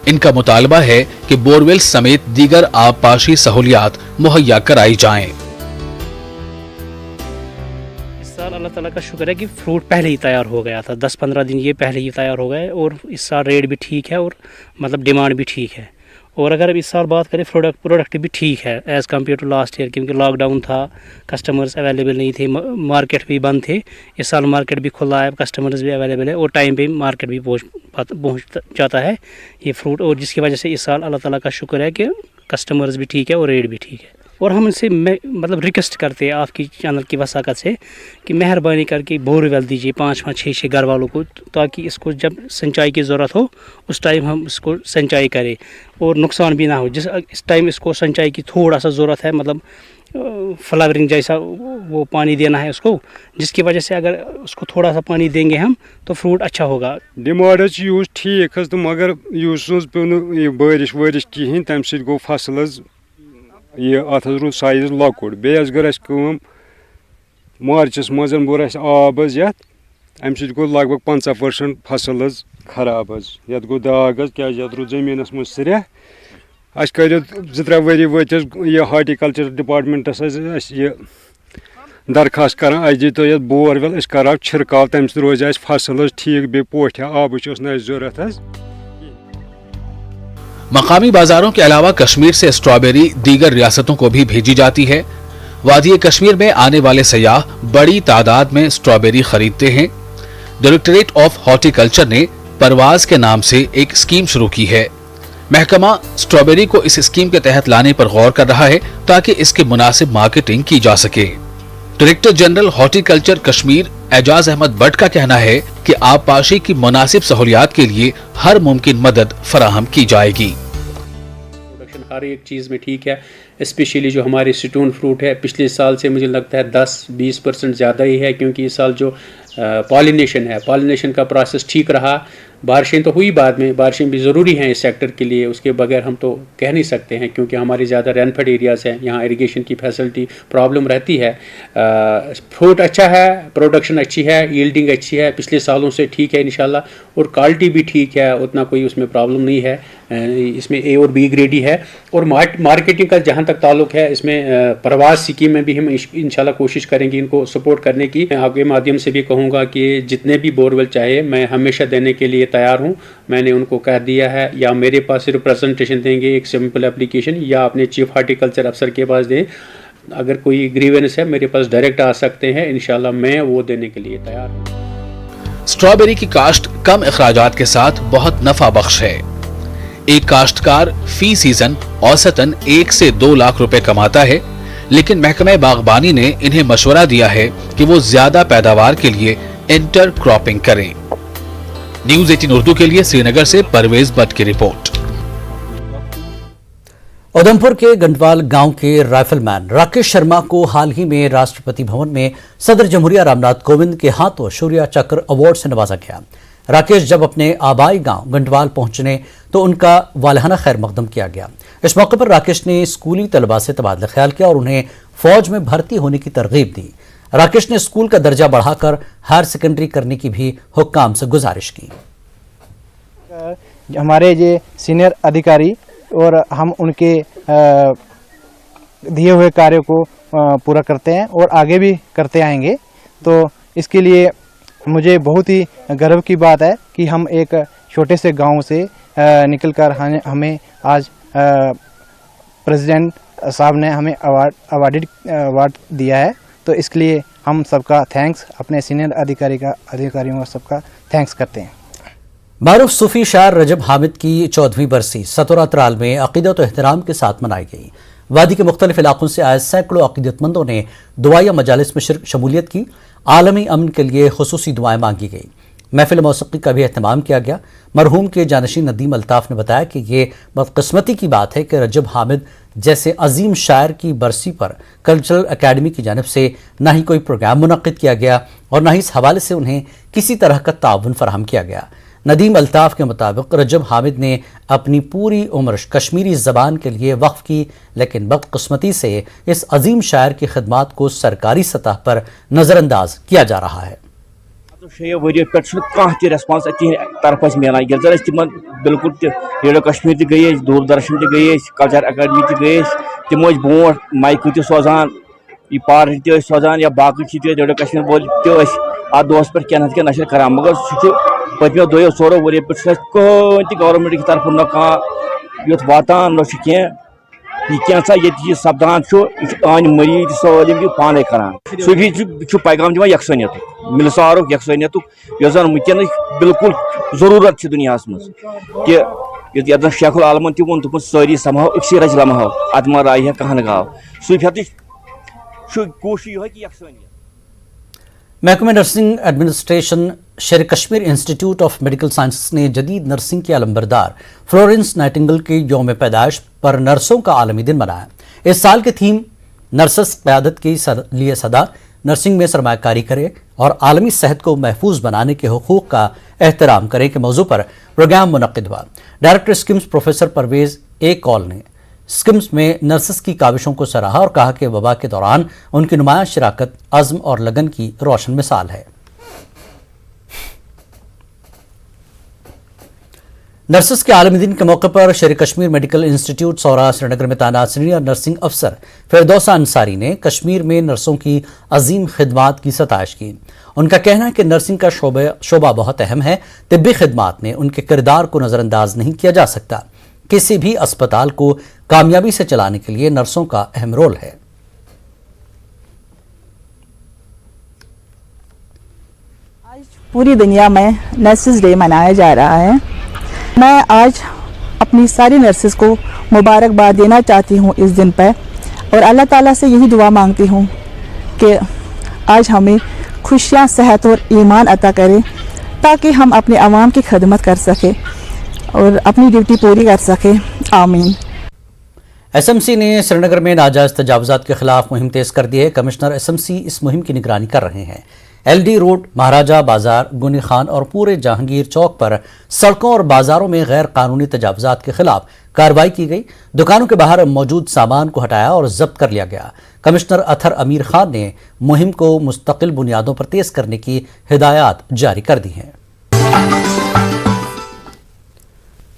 इनका मुतालबा है कि बोरवेल समेत दीगर आबपाशी सहूलियात मुहैया कराई जाएं। अल्लाह ताला का शुक्र है कि फ्रूट पहले ही तैयार हो गया था, 10-15 दिन ये पहले ही तैयार हो गए और इस साल रेट भी ठीक है और मतलब डिमांड भी ठीक है और अगर अब इस साल बात करें प्रोडक्ट भी ठीक है as compared to last year, क्योंकि लॉकडाउन था, कस्टमर्स अवेलेबल नहीं थे, मार्केट भी बंद थे। इस साल मार्केट भी खुला है, कस्टमर्स भी अवेलेबल है और टाइम पे मार्केट भी पहुँच जाता है ये फ्रूट, और जिसकी वजह से इस साल अल्लाह ताला का शुक्र है कि कस्टमर्स भी ठीक है और रेट भी ठीक है। और हम इनसे मतलब रिक्वेस्ट करते हैं आपकी चैनल की वसाकत से कि मेहरबानी करके बोरवेल दीजिए 5-5, 6-6 घर वालों को, ताकि इसको जब सिंचाई की ज़रूरत हो उस टाइम हम इसको सिंचाई करें और नुकसान भी ना हो। इस टाइम इसको सिंचाई की थोड़ा सा ज़रूरत है, मतलब फ्लावरिंग जैसा वो पानी देना है उसको, जिसकी वजह से अगर उसको थोड़ा सा पानी देंगे हम तो फ्रूट अच्छा होगा। डिमांड यूज ठीक तो मगर यूस पे बारिश वारिश कहें तम सो गो फसल ये अत रूद साइज लकुट बेस गर मार्चस मज बोर आब ये अम सो गो लगभग 50% फसल खराब ये गो दाग क्या रूद जमीनस मज सरेह अस कर 2-3 वरी वत ये हार्टिकल्चर डिपार्टमेंटस ये दरखास्त कर दी तो ये बोरवेल करो छिड़काव तम रोज फसल ठीक बे पोठ आब जरूरत। मकामी बाजारों के अलावा कश्मीर से स्ट्रॉबेरी दीगर रियासतों को भी भेजी जाती है। वादी कश्मीर में आने वाले सयाह बड़ी तादाद में स्ट्रॉबेरी खरीदते हैं। डायरेक्टरेट ऑफ हॉर्टिकल्चर ने परवाज के नाम से एक स्कीम शुरू की है। महकमा स्ट्रॉबेरी को इस स्कीम के तहत लाने पर गौर कर रहा है ताकि इसकी मुनासिब मार्केटिंग की जा सके। Director general horticulture Kashmir Ejaz Ahmad Bhat का कहना है कि आबपाशी की मुनासिब सहूलियात के लिए हर मुमकिन मदद फराहम की जाएगी। प्रोडक्शन हर एक चीज़ में ठीक है, स्पेशली जो हमारे स्टोन फ्रूट है पिछले साल से मुझे लगता है 10-20% ज़्यादा ही है, क्योंकि इस साल जो पॉलिनेशन का प्रोसेस ठीक रहा। बारिशें तो हुई बाद में, बारिशें भी ज़रूरी हैं इस सेक्टर के लिए, उसके बगैर हम तो कह नहीं सकते हैं, क्योंकि हमारे ज़्यादा रेनफेड एरियाज़ हैं, यहाँ इरिगेशन की फैसिलिटी प्रॉब्लम रहती है। फ्रूट अच्छा है, प्रोडक्शन अच्छी है, यील्डिंग अच्छी है, पिछले सालों से ठीक है इंशाल्लाह, और क्वालिटी भी ठीक है, उतना कोई उसमें प्रॉब्लम नहीं है। इसमें A और B ग्रेड ही है। और मार्केटिंग का जहाँ तक ताल्लुक है, इसमें परवाज स्कीम में भी हम इंशाल्लाह कोशिश करेंगे इनको सपोर्ट करने की। मैं आपके माध्यम से भी कहूँगा कि जितने भी बोरवेल चाहे मैं हमेशा देने के लिए तैयार हूँ। मैंने उनको कह दिया है, या मेरे पास रिप्रेजेंटेशन देंगे एक सिंपल एप्लीकेशन, या अपने चीफ हार्टिकल्चर अफसर के पास दें। अगर कोई ग्रीवेंस है मेरे पास डायरेक्ट आ सकते हैं, इंशाल्लाह मैं वो देने के लिए तैयार हूँ। स्ट्रॉबेरी की काश्त कम अखराजात के साथ बहुत नफा बख्श है। एक काश्तकार फी सीजन औसतन 1 से 2 लाख रुपए कमाता है, लेकिन महकमा बागबानी ने इन्हें मशवरा दिया है कि वो ज्यादा पैदावार के लिए इंटर क्रॉपिंग करें। न्यूज़ 18 उर्दू के लिए श्रीनगर से परवेज भट्ट की रिपोर्ट। उधमपुर के गंडवाल गांव के राइफलमैन राकेश शर्मा को हाल ही में राष्ट्रपति भवन में सदर जमहूरिया रामनाथ कोविंद के हाथों शौर्य चक्र अवार्ड से नवाजा गया। राकेश जब अपने आबाई गांव गंडवाल पहुंचने तो उनका वालहाना खैर मकदम किया गया। इस मौके पर राकेश ने स्कूली तलबा से तबादला ख्याल किया और उन्हें फौज में भर्ती होने की तरगीब दी। राकेश ने स्कूल का दर्जा बढ़ाकर हायर सेकेंडरी करने की भी हुक्काम से गुजारिश की। हमारे ये सीनियर अधिकारी और हम उनके दिए हुए कार्यों को पूरा करते हैं और आगे भी करते आएंगे। तो इसके लिए मुझे बहुत ही गर्व की बात है कि हम एक छोटे से गांव से निकलकर हमें आज प्रेसिडेंट साहब ने हमें अवार्ड दिया है। तो इसके लिए हम सबका थैंक्स, अपने सीनियर अधिकारियों का सबका थैंक्स करते हैं। मारूफ सूफी शायर रजब हामिद की 14वीं बरसी सतोरा त्राल में अकीदत और एहतराम के साथ मनाई गई। वादी के मुख्तलिफ इलाकों से आए सैकड़ों अकीदतमंदों ने दुआया मजालिस में शमूलियत की। आलमी अमन के लिए खुसूसी दुआएं मांगी गई। महफिल मौसीकी का भी अहतमाम किया गया। मरहूम के जानशीन नदीम अल्ताफ ने बताया कि ये बदकिस्मती की बात है कि रजब हामिद जैसे अजीम शायर की बरसी पर कल्चरल अकेडमी की जानिब से न ही कोई प्रोग्राम मुनक्किद किया गया और न ही इस हवाले से उन्हें किसी तरह का ताउन फराहम किया गया। नदीम अल्ताफ के मुताबिक रजब हामिद ने अपनी पूरी उम्र कश्मीरी ज़बान के लिए वक्फ की, लेकिन बदकिस्मती से इस अजीम शायर की खिदमात को सरकारी सतह पर नज़रअंदाज किया जा रहा है। 6 वरियों पे रेस्पॉन्स तरफ मिलान तिम बिल्कुल रेडियो कश्मीर गए, दूरदर्शन गए, कल्चर अकेडमी गए, तिम ब्रो माइक सोजान, पार्टी सोजान या बाकी रेडियो कश्मीर बोल अत दोस पे क्या नशर करान, मगर पत्मो 2-4 वरियो पे कहीं गवर्नमेंट की तरफ न युथ वातान न क्या ये सपदान आन मरीज सालिम पाने करान सूफी पैगाम दिवान यकसनियत मिलसार यकसनियत जन वनकन बिल्कुल जरूरत दुनिया मज कि शेखुल आलमन तोन दोपन सारी समो अक्सी रज लम्हो अत मा राय कहन गाव सूफियत कोशिश यह कि यकसनियत। महकमे नर्सिंग एडमिनिस्ट्रेशन शेर Kashmir institute of medical sciences ने जदीद नर्सिंग के अलंबरदार फ्लोरेंस नाइटिंगेल के यौम पैदाइश पर नर्सों का आलमी दिन मनाया। इस साल की थीम नर्सेस क़यादत के लिए सदा नर्सिंग में सरमायाकारी करे और आलमी सेहत को महफूज बनाने के हुकूक का एहतराम करें के मौजू पर प्रोग्राम मुनक़िद हुआ। डायरेक्टर स्किम्स प्रोफेसर परवेज ए कॉल ने स्किम्स में नर्सेस की काविशों को सराहा और कहा कि वबा के दौरान उनकी नुमाया शराकत अज़्म और लगन की रोशन मिसाल है। नर्सेस के आलमी दिन के मौके पर शेर कश्मीर मेडिकल इंस्टीट्यूट सौरा श्रीनगर में तैनात सीनियर नर्सिंग अफसर फिरदौसा अंसारी ने कश्मीर में नर्सों की अजीम खिदमात की सताइश की। उनका कहना है कि नर्सिंग का शोबा बहुत अहम है। तिब्बी खिदमात में उनके किरदार को नज़रअंदाज नहीं किया जा सकता। किसी भी अस्पताल को कामयाबी से चलाने के लिए नर्सों का अहम रोल है। आज पूरी दुनिया में नर्सेस डे मनाया जा रहा है। मैं आज अपनी सारी नर्सेस को मुबारकबाद देना चाहती हूँ इस दिन पर और अल्लाह ताला से यही दुआ मांगती हूँ कि आज हमें खुशियाँ, सेहत और ईमान अता करे ताकि हम अपने आवाम की खिदमत कर सकें और अपनी ड्यूटी पूरी कर सके। आमीन। एसएमसी ने श्रीनगर में नाजायज तजावुजात के खिलाफ मुहिम तेज कर दी है। कमिश्नर एसएमसी इस मुहिम की निगरानी कर रहे हैं। एलडी रोड, महाराजा बाजार, गुनी खान और पूरे जहांगीर चौक पर सड़कों और बाजारों में गैर कानूनी तजावुजात के खिलाफ कार्रवाई की गई। दुकानों के बाहर मौजूद सामान को हटाया और जब्त कर लिया गया। कमिश्नर अथर अमीर खान ने मुहिम को मुस्तकिल बुनियादों पर तेज करने की हिदायत जारी कर दी हैं।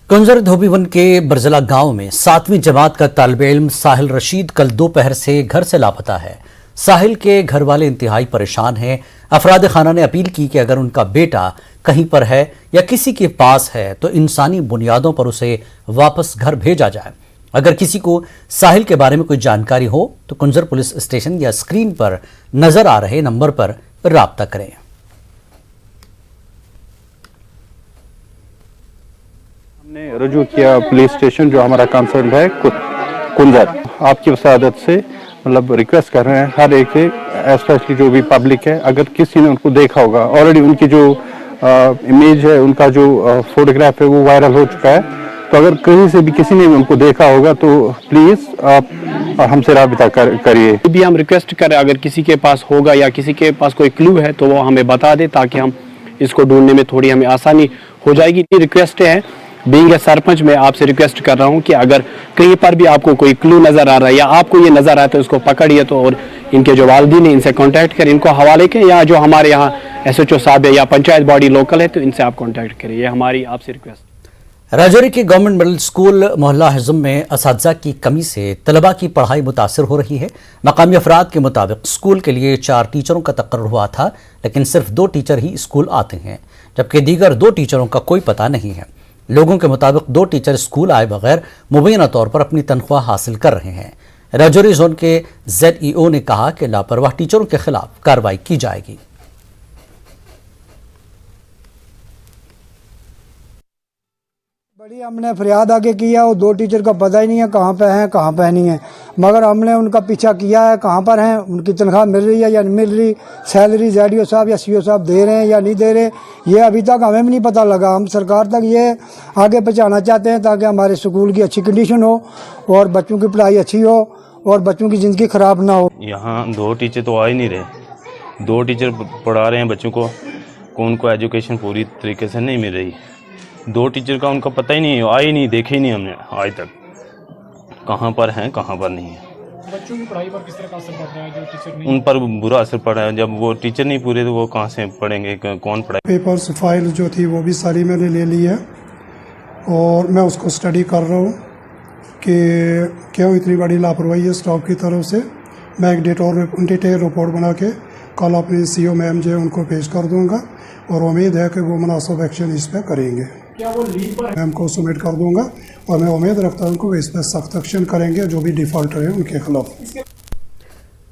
कुंजर धोबीवन के बरजला गांव में 7वीं जमात का तालिब इल्म साहिल रशीद कल दोपहर से घर से लापता है। साहिल के घर वाले इंतहाई परेशान हैं। अफराद खाना ने अपील की कि अगर उनका बेटा कहीं पर है या किसी के पास है तो इंसानी बुनियादों पर उसे वापस घर भेजा जाए। अगर किसी को साहिल के बारे में कोई जानकारी हो तो कुंजर पुलिस स्टेशन या स्क्रीन पर नजर आ रहे नंबर पर राब्ता करें। हमने रुजू किया पुलिस स्टेशन जो हमारा कंसर्न है कुंजर। आपकी वसादत से मतलब रिक्वेस्ट कर रहे हैं हर एक से, स्पेशली जो भी पब्लिक है, अगर किसी ने उनको देखा होगा, ऑलरेडी उनकी जो इमेज है, उनका जो फोटोग्राफ है वो वायरल हो चुका है, तो अगर कहीं से भी किसी ने भी उनको देखा होगा तो प्लीज आप हमसे राबिता करिए। भी हम रिक्वेस्ट करें अगर किसी के पास होगा या किसी के पास कोई क्लू है तो वो हमें बता दे ताकि हम इसको ढूंढने में थोड़ी हमें आसानी हो जाएगी। ये रिक्वेस्ट है, बीइंग ए सरपंच मैं आपसे रिक्वेस्ट कर रहा हूँ कि अगर कहीं पर भी आपको कोई क्लू नजर आ रहा है या आपको ये नजर आए तो इसको पकड़िए तो और इनके जो वालिदैन है इनसे कांटेक्ट करें, इनको हवाले करें, या जो हमारे यहाँ SHO साहब है या पंचायत बॉडी लोकल है तो इनसे आप कांटेक्ट करें। ये हमारी आपसे रिक्वेस्ट। राजौरी के गवर्नमेंट मिडिल स्कूल मोहल्ला हिज़म में असातिज़ा की कमी से तलबा की पढ़ाई मुतासर हो रही है। मकामी अफराद के मुताबिक स्कूल के लिए 4 टीचरों का तकर्रुर हुआ था, लेकिन सिर्फ 2 टीचर ही स्कूल आते हैं, जबकि दीगर 2 टीचरों का कोई पता नहीं है। लोगों के मुताबिक 2 टीचर स्कूल आए बगैर मुबैना तौर पर अपनी तनख्वाह हासिल कर रहे हैं। राजौरी जोन के ZEO ने कहा कि लापरवाह टीचरों के खिलाफ कार्रवाई की जाएगी। बड़ी हमने फरियाद आगे किया, वो 2 टीचर का पता ही नहीं है कहाँ पे हैं कहाँ पे नहीं है, मगर हमने उनका पीछा किया है कहाँ पर हैं, उनकी तनख्वाह मिल रही है या नहीं मिल रही, सैलरी ZEO साहब या CO साहब दे रहे हैं या नहीं दे रहे, ये अभी तक हमें भी नहीं पता लगा। हम सरकार तक ये आगे पहुँचाना चाहते हैं ताकि हमारे स्कूल की अच्छी कंडीशन हो और बच्चों की पढ़ाई अच्छी हो और बच्चों की ज़िंदगी ख़राब ना हो। यहाँ 2 टीचर तो आ ही नहीं रहे, 2 टीचर पढ़ा रहे हैं बच्चों को, उनको एजुकेशन पूरी तरीके से नहीं मिल रही। 2 टीचर का उनका पता ही नहीं है, आए ही नहीं, देखे ही नहीं हमने आज तक, कहाँ पर हैं कहाँ पर नहीं है। बच्चों की पढ़ाई पर किस तरह का असर पड़ रहा है जो टीचर नहीं? उन पर बुरा असर पड़ रहा है, जब वो टीचर नहीं पूरे तो वो कहाँ से पढ़ेंगे, कौन पढ़ाए। पेपर्स फाइल जो थी वो भी सारी मैंने ले ली है और मैं उसको स्टडी कर रहा हूँ कि क्यों इतनी बड़ी लापरवाही है स्टाफ की तरफ से। मैं एक डिटेल रिपोर्ट बना के कल अपने CO मैम जो है उनको पेश कर दूँगा और उम्मीद है कि वो मुनासिब एक्शन इस पर करेंगे। क्या वो लीव पर मैं उनको सबमिट कर दूंगा और मैं उम्मीद रखता हूँ कि वो इस पर सख्त एक्शन करेंगे जो भी डिफॉल्टर हैं उनके खिलाफ।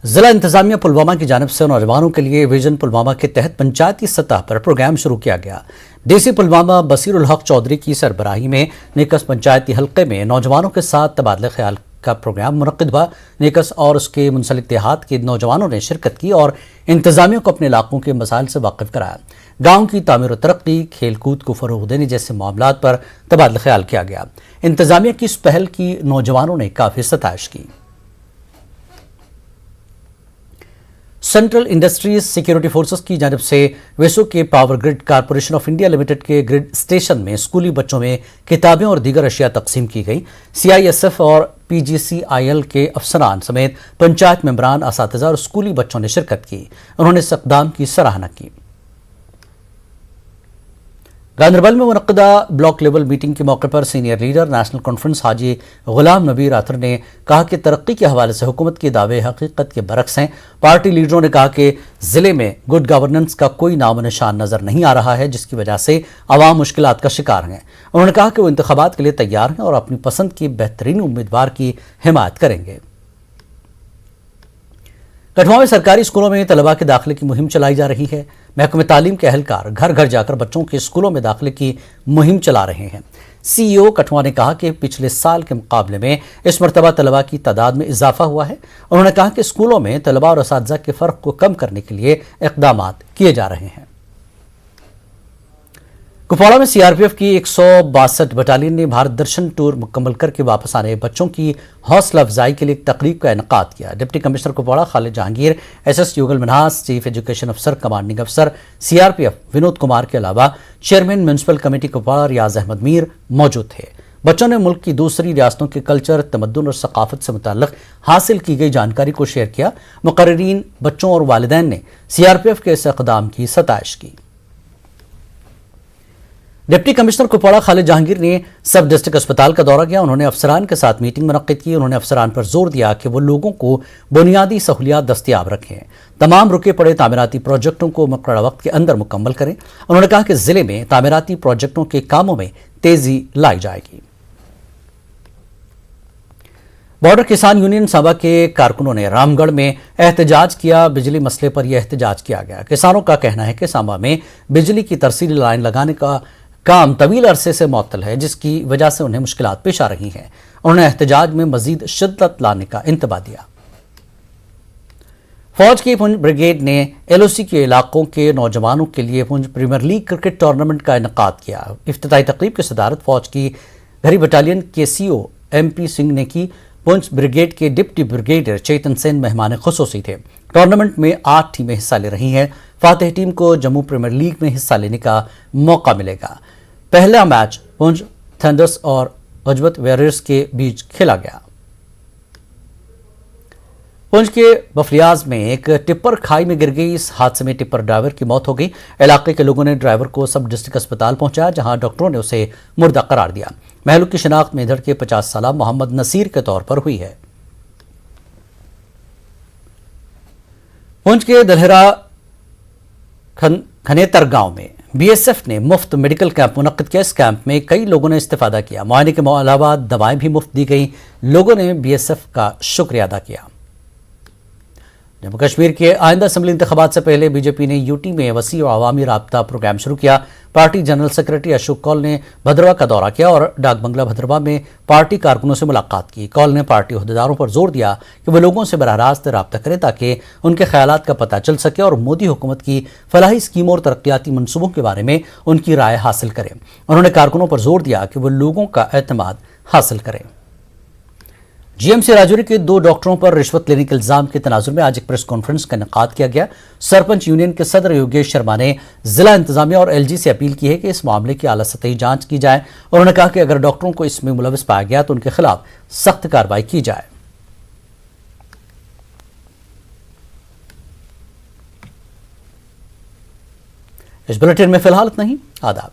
जिला इंतजामिया पुलवामा की जानिब से नौजवानों के लिए विजन पुलवामा के तहत पंचायती सतह पर प्रोग्राम शुरू किया गया। डीसी पुलवामा बसीरुल हक चौधरी की सरबराही में नेकस पंचायती हल्के में नौजवानों के साथ तबादला ख्याल का प्रोग्राम मुनक्किद हुआ। नेकस और उसके मुंसलिक देहात के नौजवानों ने शिरकत की और इंतजामिया को अपने इलाकों के मसाइल से वाकिफ कराया। गाँव की तामीर और तरक्की, खेल कूद को फरोग देने जैसे मामलात पर तबादला ख्याल किया गया। इंतजामिया की इस पहल की नौजवानों ने काफ़ी सताइश की। सेंट्रल इंडस्ट्रीज सिक्योरिटी फोर्सेस की जानिब से वेसो के power grid corporation of India limited के ग्रिड स्टेशन में स्कूली बच्चों में किताबें और दीगर अशिया तकसीम की गई। CISF और PGCIL के अफसरान समेत पंचायत मेंबरान, असातिज़ा और स्कूली बच्चों ने शिरकत की। उन्होंने इस इक़दाम की सराहना की। गांधरबल में मुनक्किदा ब्लॉक लेवल मीटिंग के मौके पर सीनियर लीडर नेशनल कॉन्फ्रेंस हाजी गुलाम नबी राथर ने कहा कि तरक्की के हवाले से हुकूमत के दावे हकीकत के बरक्स हैं। पार्टी लीडरों ने कहा कि जिले में गुड गवर्नेंस का कोई नामो निशान नजर नहीं आ रहा है, जिसकी वजह से आवाम मुश्किलात का शिकार हैं। उन्होंने कहा कि वो इंतखाबात के लिए तैयार हैं और अपनी पसंद के बेहतरीन उम्मीदवार की हिमायत करेंगे। कठुआ में सरकारी स्कूलों में तलबा के दाखिले की मुहिम चलाई जा रही है। महकमे तालीम के अहलकार घर घर जाकर बच्चों के स्कूलों में दाखिले की मुहिम चला रहे हैं। CEO कठुआ ने कहा कि पिछले साल के मुकाबले में इस मरतबा तलबा की तादाद में इजाफा हुआ है। उन्होंने कहा कि स्कूलों में तलबा और असातिज़ा के फ़र्क को कम करने के लिए इक़दामात किए जा रहे हैं। कुपवाड़ा में CRPF की 162 बटालियन ने भारत दर्शन टूर मुकम्मल करके वापस आने बच्चों की हौसला अफजाई के लिए एक तकरीब का इनेकाद किया। Deputy commissioner Kupwara Khalid Jahangir, SS युगल मिन्हास, चीफ एजुकेशन अफसर कमांडिंग अफसर CRPF विनोद कुमार के अलावा चेयरमैन म्यूनसिपल कमेटी कुपवाड़ा रियाज अहमद मीर मौजूद थे। बच्चों ने मुल्क की दूसरी रियासतों के कल्चर, तमद्दुन और सकाफत से मुताल्लिक हासिल की गई जानकारी को शेयर किया। मुकर्रिरीन, बच्चों और वालिदैन ने CRPF के इस इक़दाम की सताइश की। डिप्टी कमिश्नर कुपवाड़ा खालिद जहांगीर ने सब डिस्ट्रिक्ट अस्पताल का दौरा किया। उन्होंने अफसरान के साथ मीटिंग मुनक्किद की। उन्होंने अफसरान पर जोर दिया कि वो लोगों को बुनियादी सहूलियात दस्तियाब रखें, तमाम रुके पड़े तामीराती प्रोजेक्टों को मुकर्रर वक्त के अंदर मुकम्मल करें। उन्होंने कहा कि जिले में तामीराती प्रोजेक्टों के कामों में तेजी लाई जाएगी। बॉर्डर किसान यूनियन सांबा के कारकुनों ने रामगढ़ में एहतजाज किया। बिजली मसले पर यह एहतजाज किया गया। किसानों का कहना है कि सांबा में बिजली की तरसीली लाइन लगाने का काम तवील अरसे से मुअत्तल है, जिसकी वजह से उन्हें मुश्किलात पेश आ रही हैं। उन्होंने एहतजाज में मजीद शिद्दत लाने का इंतबाह दिया। फौज की पुंछ ब्रिगेड ने LOC के इलाकों के नौजवानों के लिए Poonch premier league cricket tournament का इनेकाद किया। इफ्तिताई तकरीब की सदारत फौज की घरी बटालियन के CO MP सिंह ने की। पुंछ ब्रिगेड के डिप्टी ब्रिगेडियर चेतन सेन मेहमान खुसूसी थे। टूर्नामेंट में 8 टीमें हिस्सा ले रही हैं। फातेह टीम को जम्मू प्रीमियर लीग में हिस्सा लेने का मौका मिलेगा। पहला मैच पुंछ थंडर्स और अजबत वेरियर्स के बीच खेला गया। पुंछ के बफलियाज में एक टिप्पर खाई में गिर गई। इस हादसे में टिप्पर ड्राइवर की मौत हो गई। इलाके के लोगों ने ड्राइवर को सब डिस्ट्रिक्ट अस्पताल पहुंचाया, जहां डॉक्टरों ने उसे मुर्दा करार दिया। महलूक की शिनाख्त मेधड़ के 50 साला मोहम्मद नसीर के तौर पर हुई है। पुंछ के दलहरा खनेतर गांव में BSF ने मुफ्त मेडिकल कैंप मुनक्किद किया। इस कैंप में कई लोगों ने इस्तेफादा किया। मुआयने के अलावा दवाएं भी मुफ्त दी गई। लोगों ने BSF का शुक्रिया अदा किया। जम्मू कश्मीर के आइंदा असम्बली इंतखाबात से पहले बीजेपी ने UT में वसी और अवामी राब्ता प्रोग्राम शुरू किया। Party general secretary Ashok Kaul ने भद्रवा का दौरा किया और डाक बंगला भद्रवा में पार्टी कारकुनों से मुलाकात की। कौल ने पार्टी अहदेदारों पर जोर दिया कि वे लोगों से बराह रास्त राब्ता करें ताकि उनके ख्यालात का पता चल सके और मोदी हुकूमत की फलाही स्कीमों और तरक्याती मनसूबों के बारे में उनकी राय हासिल करें। उन्होंने कारकुनों पर जोर दिया कि वे लोगों का एतमाद हासिल करें। GMC राजौरी के 2 डॉक्टरों पर रिश्वत लेने के इल्जाम के तनाजुर में आज एक प्रेस कॉन्फ्रेंस का इनेकाद किया गया। सरपंच यूनियन के सदर योगेश शर्मा ने जिला इंतजामिया और LG से अपील की है कि इस मामले की आला सतही जांच की जाए। उन्होंने कहा कि अगर डॉक्टरों को इसमें मुलविस पाया गया तो उनके खिलाफ सख्त कार्रवाई की जाए। इस बुलेटिन में फिलहाल इतना ही। आदाब।